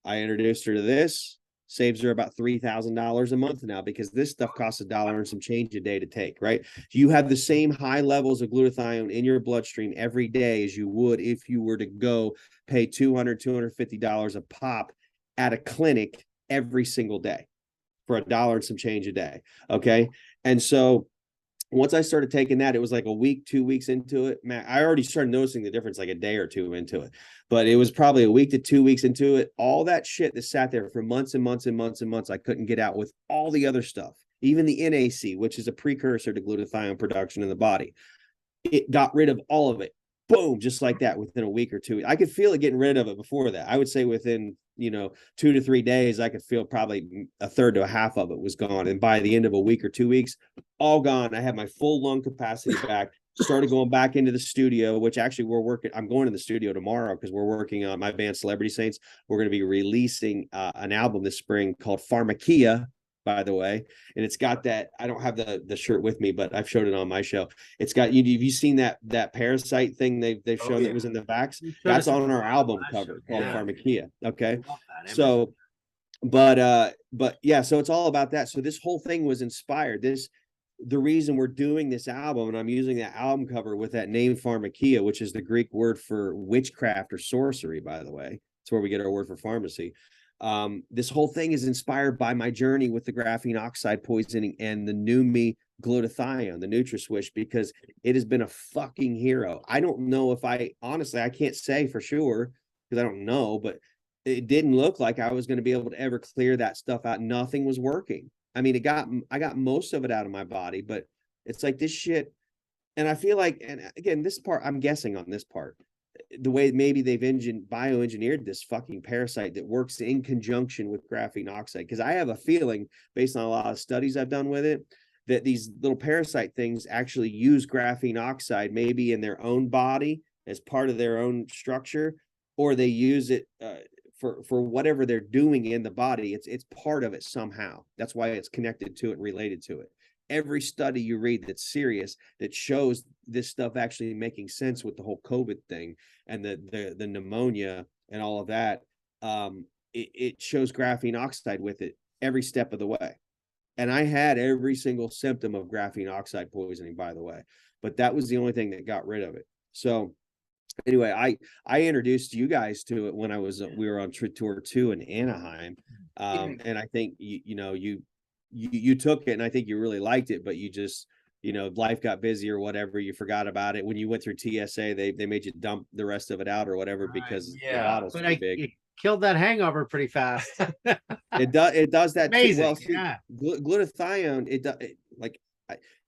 I introduced her to this, saves her about $3,000 a month now, because this stuff costs $1 and some change a day to take, right? You have the same high levels of glutathione in your bloodstream every day as you would if you were to go pay $250 a pop at a clinic every single day for $1 and some change a day. Okay. And so once I started taking that, it was like a week, 2 weeks into it. Man, I already started noticing the difference like a day or two into it, but it was probably a week to 2 weeks into it. All that shit that sat there for months and months and months and months, I couldn't get out with all the other stuff, even the NAC, which is a precursor to glutathione production in the body. It got rid of all of it. Boom, just like that within a week or two. I could feel it getting rid of it before that. I would say within 2 to 3 days, I could feel probably a third to a half of it was gone. And by the end of a week or 2 weeks, all gone. I had my full lung capacity back, started going back into the studio, which actually I'm going to the studio tomorrow because we're working on my band Celebrity Saints. We're going to be releasing an album this spring called Pharmakia, by the way. And it's got that, I don't have the shirt with me, but I've showed it on my show. It's got, have you seen that parasite thing they've shown that was in the backs? That's on our album cover called Pharmakia. Okay. So, but yeah, so it's all about that. So this whole thing was inspired. The reason we're doing this album, and I'm using that album cover with that name Pharmakia, which is the Greek word for witchcraft or sorcery, by the way. It's where we get our word for pharmacy. This whole thing is inspired by my journey with the graphene oxide poisoning and the new me glutathione, the NutraSwish, because it has been a fucking hero. I don't know if I can't say for sure because I don't know, but it didn't look like I was going to be able to ever clear that stuff out. Nothing was working. I mean, I got most of it out of my body, but it's like this shit. And I feel like, and again, this part, I'm guessing on this part, the way maybe they've bioengineered this fucking parasite that works in conjunction with graphene oxide. Because I have a feeling, based on a lot of studies I've done with it, that these little parasite things actually use graphene oxide maybe in their own body as part of their own structure, or they use it for whatever they're doing in the body. It's part of it somehow. That's why it's connected to it, related to it. Every study you read that's serious that shows this stuff actually making sense with the whole COVID thing and the pneumonia and all of that, it shows graphene oxide with it every step of the way. And I had every single symptom of graphene oxide poisoning, by the way, but that was the only thing that got rid of it. So anyway, I introduced you guys to it when we were on Tour 2 in Anaheim, and I think you took it, and I think you really liked it, but you just life got busy or whatever, you forgot about it. When you went through TSA, they made you dump the rest of it out or whatever because the bottle's too big. It killed that hangover pretty fast. It does that amazing. Too. Well, see, glutathione,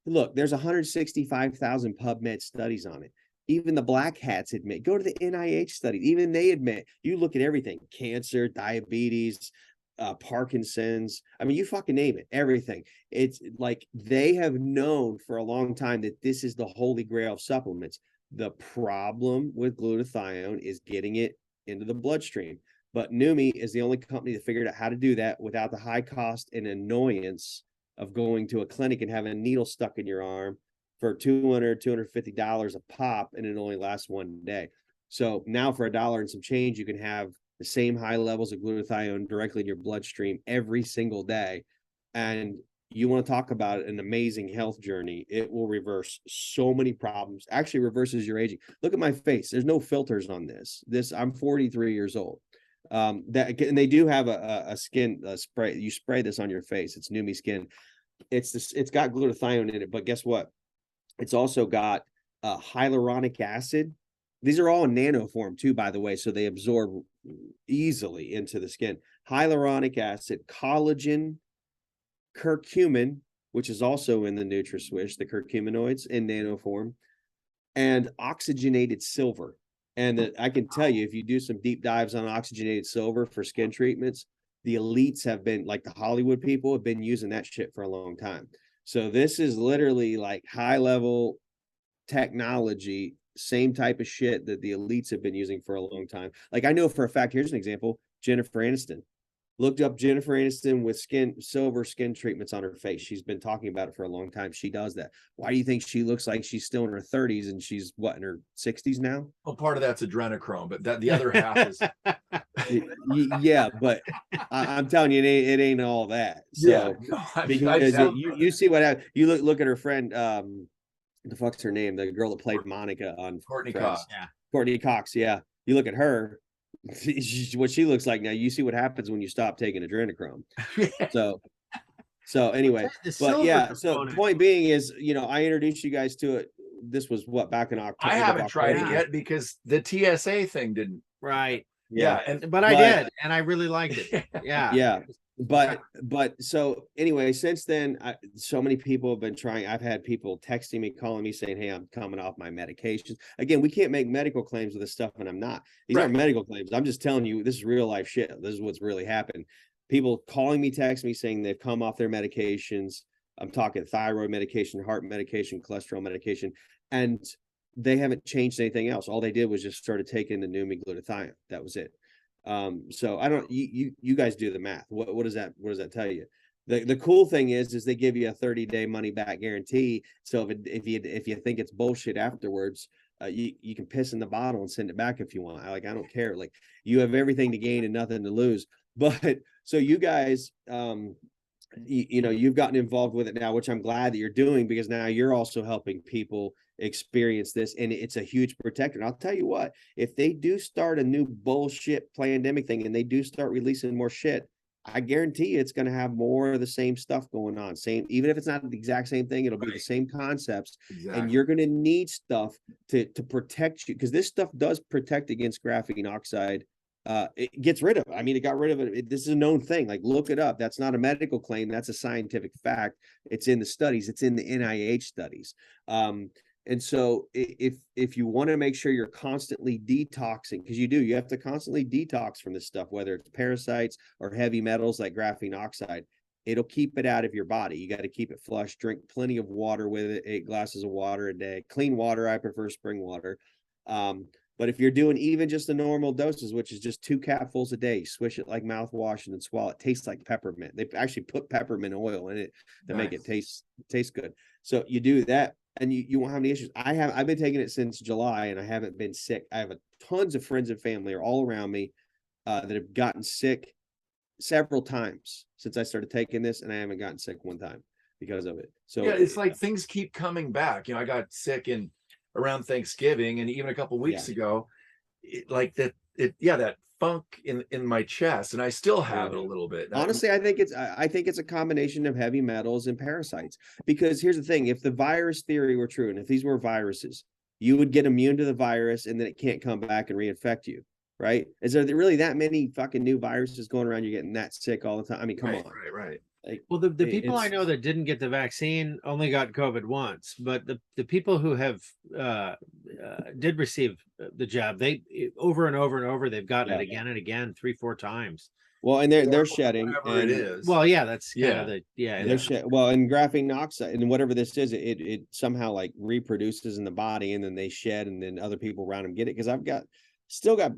look, there's 165,000 PubMed studies on it. Even the black hats admit, go to the NIH study, even they admit, you look at everything, cancer, diabetes, Parkinson's, I mean, you fucking name it, everything. It's like they have known for a long time that this is the holy grail of supplements. The problem with glutathione is getting it into the bloodstream. But Numi is the only company that figured out how to do that without the high cost and annoyance of going to a clinic and having a needle stuck in your arm for $250 a pop, and it only lasts 1 day. So now for $1 and some change, you can have the same high levels of glutathione directly in your bloodstream every single day. And you want to talk about an amazing health journey. It will reverse so many problems. Actually reverses your aging. Look at my face. There's no filters on this. I'm 43 years old. And they do have a skin spray. You spray this on your face. It's Numi Skin. It's got glutathione in it, but guess what? It's also got hyaluronic acid. These are all in nano form too, by the way, so they absorb easily into the skin. Hyaluronic acid, collagen, curcumin, which is also in the NutraSwish, the curcuminoids in nano form, and oxygenated silver. And I can tell you, if you do some deep dives on oxygenated silver for skin treatments, the elites have been, like the Hollywood people, have been using that shit for a long time. So this is literally like high level technology, same type of shit that the elites have been using for a long time. Like I know for a fact, here's an example, Jennifer Aniston. Looked up Jennifer Aniston with silver skin treatments on her face. She's been talking about it for a long time. She does that. Why do you think she looks like she's still in her 30s and she's what, in her 60s now? Well, part of that's adrenochrome, but that the other half is yeah, but I'm telling you, it ain't all that. So yeah, no, because you see what happened. You look at her friend, the fuck's her name? The girl that played Monica on Courtney Friends. Cox. Yeah. Courtney Cox. Yeah. You look at her, what she looks like now. You see what happens when you stop taking adrenochrome. So anyway, but yeah. So point being is, I introduced you guys to it. This was what, back in October. I haven't tried it yet because the TSA thing didn't. Right. Yeah. But I did, and I really liked it. Yeah. Yeah. But so anyway, since then, so many people have been trying. I've had people texting me, calling me, saying, "Hey, I'm coming off my medications." Again, we can't make medical claims with this stuff, and I'm not. These aren't medical claims. I'm just telling you, this is real life shit. This is what's really happened. People calling me, texting me, saying they've come off their medications. I'm talking thyroid medication, heart medication, cholesterol medication, and they haven't changed anything else. All they did was just started taking the Numi glutathione. That was it. So I don't, you guys do the math. What does that tell you? The cool thing is they give you a 30-day money back guarantee. So if you think it's bullshit afterwards, you can piss in the bottle and send it back if you want. I don't care. Like, you have everything to gain and nothing to lose. But so you guys, you've gotten involved with it now, which I'm glad that you're doing, because now you're also helping people experience this, and it's a huge protector. And I'll tell you what, if they do start a new bullshit pandemic thing and they do start releasing more shit, I guarantee you it's going to have more of the same stuff going on. Same, even if it's not the exact same thing, it'll be the same concepts. Exactly. And you're going to need stuff to protect you, because this stuff does protect against graphene oxide. It gets rid of it. I mean, it got rid of it. This is a known thing. Like, look it up. That's not a medical claim. That's a scientific fact. It's in the studies. It's in the NIH studies. And so if you want to make sure you're constantly detoxing, because you have to constantly detox from this stuff, whether it's parasites or heavy metals like graphene oxide, it'll keep it out of your body. You got to keep it flush, drink plenty of water with it, 8 glasses of water a day, clean water. I prefer spring water. But if you're doing even just the normal doses, which is just 2 capfuls a day, swish it like mouthwash and then swallow it. Tastes like peppermint. They actually put peppermint oil in it to make it taste good. So you do that, and you won't have any issues. I've been taking it since July, and I haven't been sick. I have tons of friends and family are all around me that have gotten sick several times since I started taking this, and I haven't gotten sick one time because of it. So yeah, it's like things keep coming back. I got sick around Thanksgiving, and even a couple weeks ago, that funk in my chest, and I still have it a little bit. Honestly, I think it's a combination of heavy metals and parasites. Because here's the thing: if the virus theory were true, and if these were viruses, you would get immune to the virus, and then it can't come back and reinfect you, right? Is there really that many fucking new viruses going around? You're getting that sick all the time. I mean, come on, right. Like, well, the people I know that didn't get the vaccine only got COVID once, but the people who have did receive the jab, they over and over and over, they've gotten it again and again, 3-4 times. Well, and they're shedding, whatever it is. Well, yeah, that's kind of well, and graphene oxide and whatever this is, it somehow like reproduces in the body, and then they shed, and then other people around them get it. Because I've still got,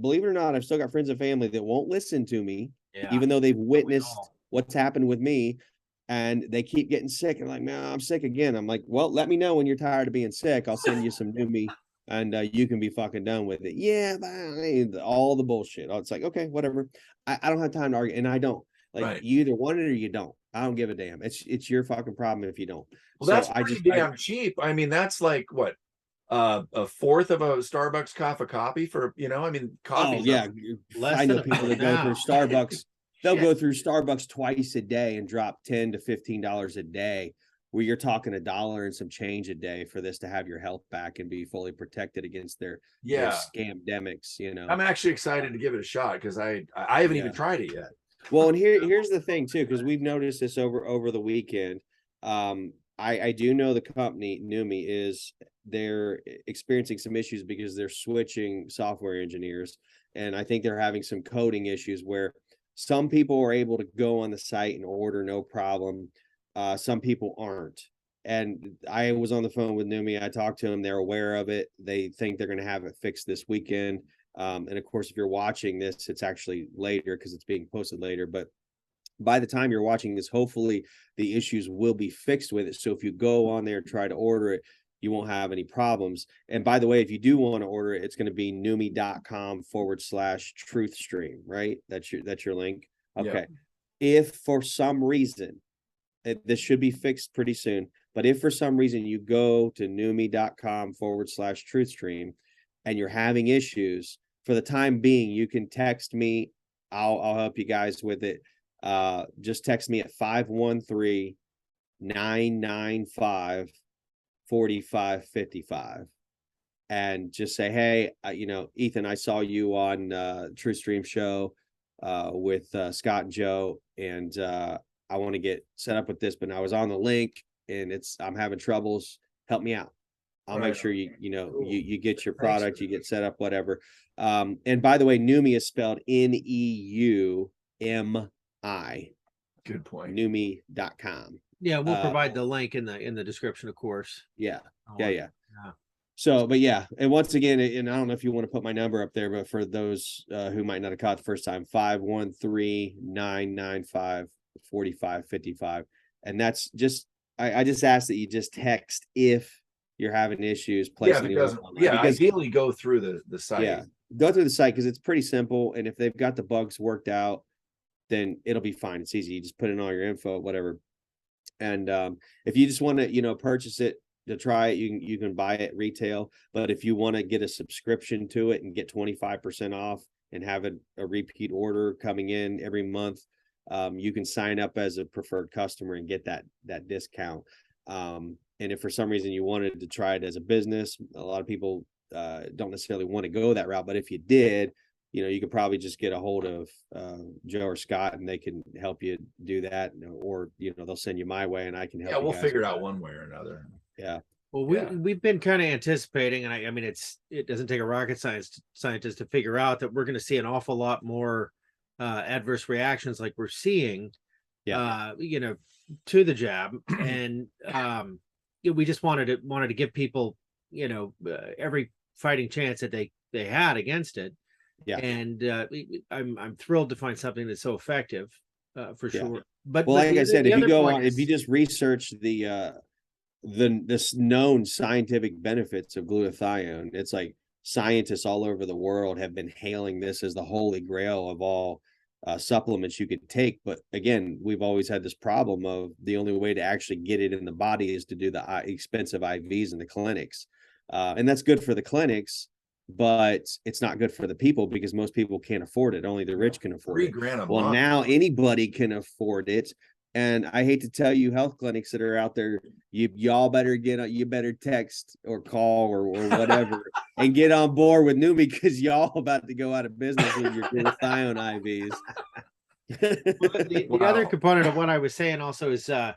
believe it or not, I've still got friends and family that won't listen to me, even though they've witnessed what's happened with me, and they keep getting sick. And like, man, I'm sick again. I'm like, well, let me know when you're tired of being sick. I'll send you some Numi, and you can be fucking done with it. Yeah, but all the bullshit. It's like, okay, whatever. I don't have time to argue, and I don't. Like, you either want it or you don't. I don't give a damn. It's your fucking problem if you don't. Well, that's pretty damn cheap. I mean, that's like what, a fourth of a Starbucks coffee for, I mean, coffee. Oh yeah, I know people that go through Starbucks. They'll go through Starbucks twice a day and drop $10 to $15 a day, where you're talking $1 and some change a day for this to have your health back and be fully protected against their scamdemics. I'm actually excited to give it a shot, because I haven't even tried it yet. Well, and here's the thing too, because we've noticed this over the weekend. I do know the company Numi is they're experiencing some issues because they're switching software engineers. And I think they're having some coding issues where some people are able to go on the site and order no problem. Some people aren't. And I was on the phone with Numi. I talked to them. They're aware of it. They think they're going to have it fixed this weekend. And of course, if you're watching this, it's actually later because it's being posted later. But by the time you're watching this, hopefully the issues will be fixed with it. So if you go on there and try to order it, you won't have any problems. And by the way, if you do want to order it, it's going to be numi.com/TruthStream, right? That's your link. Okay. Yeah. If for some reason, this should be fixed pretty soon, but if for some reason you go to numi.com/TruthStream and you're having issues, for the time being, you can text me. I'll help you guys with it. Just text me at 513-995-4555 and just say, hey, Ethan, I saw you on TruthStream show with Scott and Joe, and I want to get set up with this, but I was on the link and I'm having troubles. Help me out. I'll make sure you get your product, you get set up, whatever. And by the way, Numi is spelled Neumi. Good point. Numi.com. Yeah, we'll provide the link in the description, of course. Yeah. So, but yeah, and once again, and I don't know if you want to put my number up there, but for those who might not have caught the first time, 513-995-4555. And that's just, I just ask that you just text if you're having issues placing the order. Because ideally go through the site. Yeah, go through the site because it's pretty simple. And if they've got the bugs worked out, then it'll be fine. It's easy. You just put in all your info, whatever. And if you just want to, purchase it to try it, you can buy it retail. But if you want to get a subscription to it and get 25% off and have a repeat order coming in every month, you can sign up as a preferred customer and get that discount. And if for some reason you wanted to try it as a business, a lot of people don't necessarily want to go that route. But if you did, you could probably just get a hold of Joe or Scott and they can help you do that, or they'll send you my way and I can help. Yeah, we'll figure it out one way or another. Yeah. Well, we've been kind of anticipating, and I mean, it doesn't take a rocket scientist to figure out that we're going to see an awful lot more adverse reactions like we're seeing, to the jab, and we just wanted to give people, every fighting chance that they had against it. Yeah, and I'm thrilled to find something that's so effective, for sure. But like I said, if you go on, if you just research this known scientific benefits of glutathione, it's like scientists all over the world have been hailing this as the holy grail of all supplements you could take. But again, we've always had this problem of the only way to actually get it in the body is to do the expensive IVs in the clinics, and that's good for the clinics. But it's not good for the people because most people can't afford it. Only the rich can afford it. $3,000 a month. Well, now anybody can afford it. And I hate to tell you, health clinics that are out there, y'all better you better text or call or whatever and get on board with Numi because y'all about to go out of business with your glutathione IVs. The other component of what I was saying also is I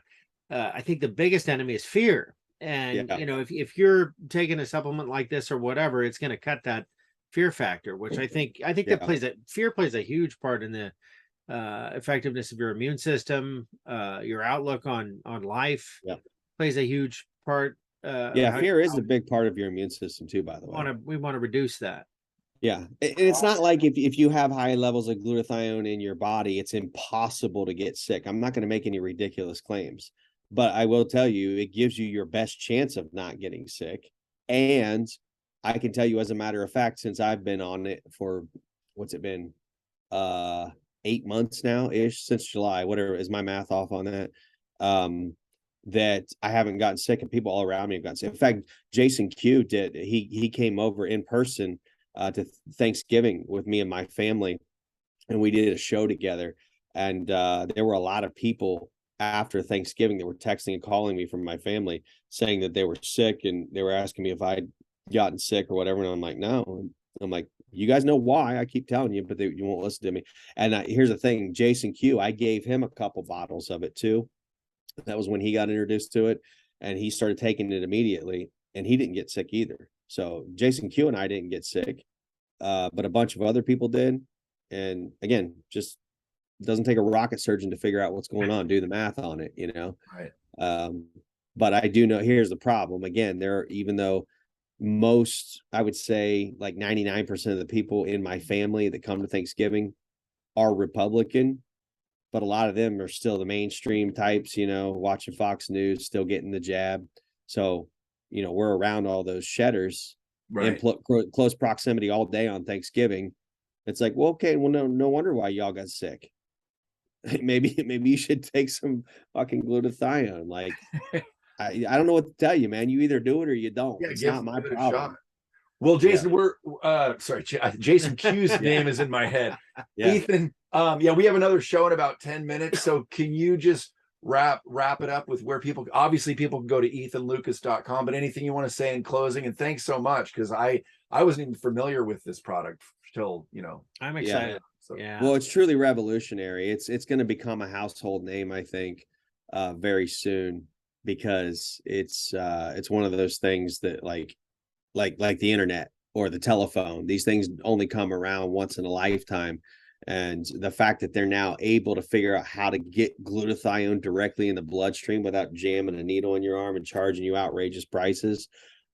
think the biggest enemy is fear. And if you're taking a supplement like this or whatever, it's going to cut that fear factor, which I think that fear plays a huge part in the effectiveness of your immune system, your outlook on life. Plays a huge part. Fear is a big part of your immune system too, by the way. We want to reduce that. Yeah, and it's not like if you have high levels of glutathione in your body, it's impossible to get sick. I'm not going to make any ridiculous claims. But I will tell you, it gives you your best chance of not getting sick. And I can tell you, as a matter of fact, since I've been on it for, what's it been, 8 months now ish, since July, whatever, is my math off on that, that I haven't gotten sick and people all around me have gotten sick. In fact, Jason Q did, he came over in person to Thanksgiving with me and my family, and we did a show together. And there were a lot of people after Thanksgiving that were texting and calling me from my family saying that they were sick and they were asking me if I'd gotten sick or whatever. And I'm like, no. And I'm like, you guys know why. I keep telling you, but you won't listen to me. And here's the thing, Jason Q, I gave him a couple bottles of it too. That was when he got introduced to it and he started taking it immediately. and he didn't get sick either. So Jason Q and I didn't get sick, but a bunch of other people did. And again, just doesn't take a rocket surgeon to figure out what's going on, do the math on it, you know? Right. But I do know, here's the problem. Again, even though most, I would say like 99% of the people in my family that come to Thanksgiving are Republican, but a lot of them are still the mainstream types, you know, watching Fox News, still getting the jab. So, you know, we're around all those shedders in close proximity all day on Thanksgiving. It's like, well, okay, well, no wonder why y'all got sick. maybe you should take some fucking glutathione. Like, I don't know what to tell you, man. You either do it or you don't. Yeah, it's not my give it a problem. shot. Well, Jason, we're sorry, Jason Q's name is in my head. Yeah. Ethan, yeah, we have another show in about 10 minutes. So can you just wrap it up with where people can go to ethanlucas.com, but anything you want to say in closing? And thanks so much, because I wasn't even familiar with this product till, you know. I'm excited. Yeah. So. Yeah. Well, it's truly revolutionary. It's going to become a household name, I think, very soon, because it's one of those things that like the internet or the telephone, these things only come around once in a lifetime. And the fact that they're now able to figure out how to get glutathione directly in the bloodstream without jamming a needle in your arm and charging you outrageous prices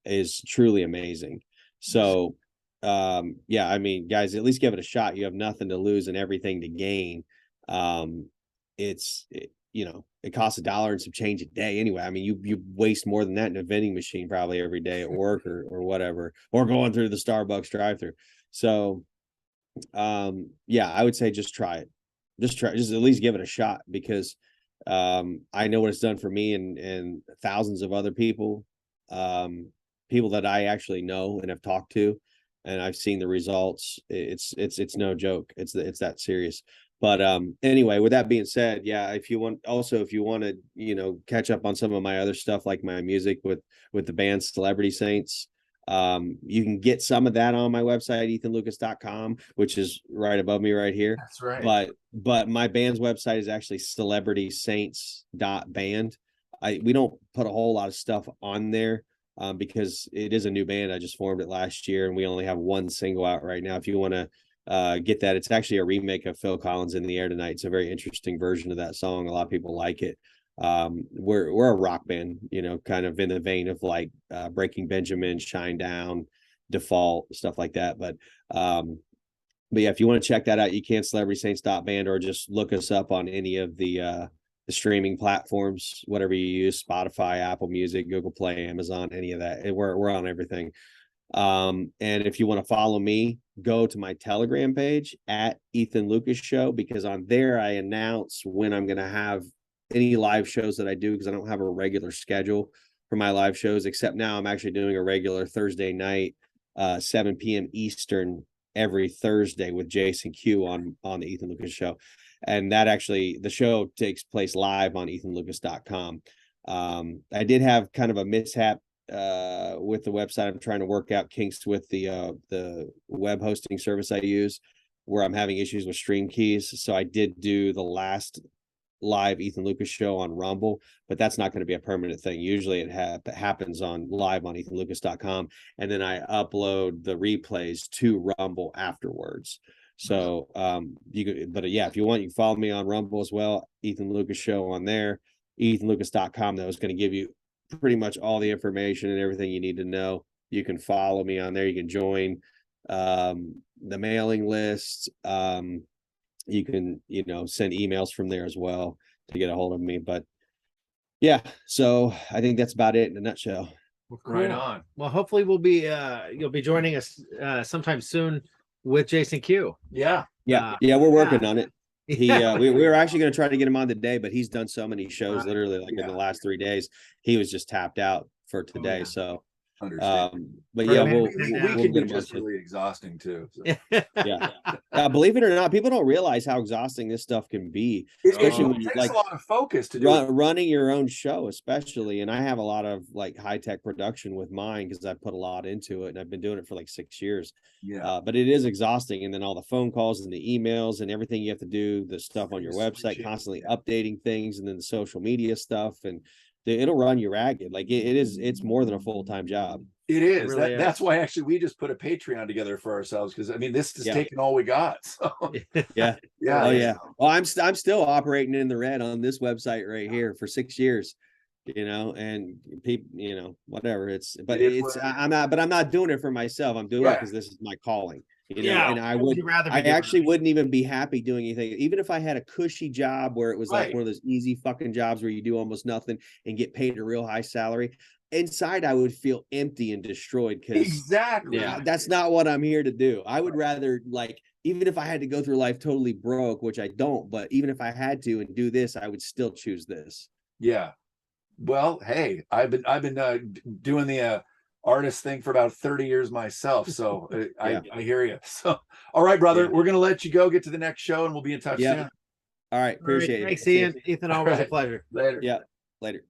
is truly amazing. So, yeah, I mean, guys, at least give it a shot. You have nothing to lose and everything to gain. You know, it costs $1 and some change a day anyway. I mean, you waste more than that in a vending machine probably every day at work or whatever, or going through the Starbucks drive-through. So, yeah, I would say just try it. Just at least give it a shot, because I know what it's done for me and thousands of other people, people that I actually know and have talked to, and I've seen the results. It's no joke. It's that serious. But anyway, with that being said, yeah, if you want to, you know, catch up on some of my other stuff, like my music with the band Celebrity Saints, you can get some of that on my website, ethanlucas.com, which is right above me right here. That's right. But my band's website is actually celebritysaints.band. We don't put a whole lot of stuff on there, because it is a new band. I just formed it last year, and we only have one single out right now. If you want to get that, it's actually a remake of Phil Collins' In the Air Tonight. It's a very interesting version of that song. A lot of people like it. We're a rock band, you know, kind of in the vein of like Breaking Benjamin, Shine Down, Default, stuff like that. But yeah, if you want to check that out, you can, celebritysaints.band, or just look us up on any of the streaming platforms, whatever you use, Spotify, Apple Music, Google Play, Amazon, any of that. We're on everything. And if you want to follow me, go to my Telegram page at Ethan Lucas Show, because on there I announce when I'm going to have any live shows that I do, because I don't have a regular schedule for my live shows, except now I'm actually doing a regular Thursday night, 7 p.m. Eastern every Thursday with Jason Q on the Ethan Lucas Show. And that actually, the show takes place live on ethanlucas.com. I did have kind of a mishap with the website. I'm trying to work out kinks with the web hosting service I use, where I'm having issues with stream keys. So I did do the last live Ethan Lucas show on Rumble, but that's not going to be a permanent thing. Usually it happens on live on ethanlucas.com, and then I upload the replays to Rumble afterwards. So you could, but yeah, if you want, you can follow me on Rumble as well, Ethan Lucas Show on there, ethanlucas.com. That was going to give you pretty much all the information and everything you need to know. You can follow me on there. You can join the mailing list. You can, you know, send emails from there as well to get a hold of me. But yeah, so I think that's about it in a nutshell. Well, cool. Right on. Well, hopefully you'll be joining us sometime soon with Jason Q. Yeah. We're working on it. We were actually going to try to get him on today, but he's done so many shows literally like in the last 3 days. He was just tapped out for today. So but yeah, we'll can be just really exhausting too. So. Yeah. Believe it or not, people don't realize how exhausting this stuff can be, especially when you like a lot of focus to do running your own show, especially. And I have a lot of like high-tech production with mine, because I put a lot into it, and I've been doing it for like 6 years. But it is exhausting. And then all the phone calls and the emails and everything you have to do, the stuff on your website, constantly updating things, and then the social media stuff. And it'll run you ragged. Like it's more than a full-time job. It is. really is. That's why actually we just put a Patreon together for ourselves, because I mean this is Yeah. taking all we got. So Yeah. yeah. Oh yeah. Well, I'm still operating in the red on this website right here for 6 years, and people, whatever. I'm not doing it for myself. I'm doing it because this is my calling. And I actually wouldn't even be happy doing anything, even if I had a cushy job where it was like one of those easy fucking jobs where you do almost nothing and get paid a real high salary. Inside, I would feel empty and destroyed because that's not what I'm here to do. I would rather, like, even if I had to go through life totally broke, which I don't, but even if I had to and do this, I would still choose this. Yeah. Well, hey, I've been doing the artist thing for about 30 years myself, so I hear you. So, all right, brother, we're gonna let you go, get to the next show, and we'll be in touch soon. All right, appreciate it. Thanks, Ian. Ethan, always a pleasure. Later. Yeah, later.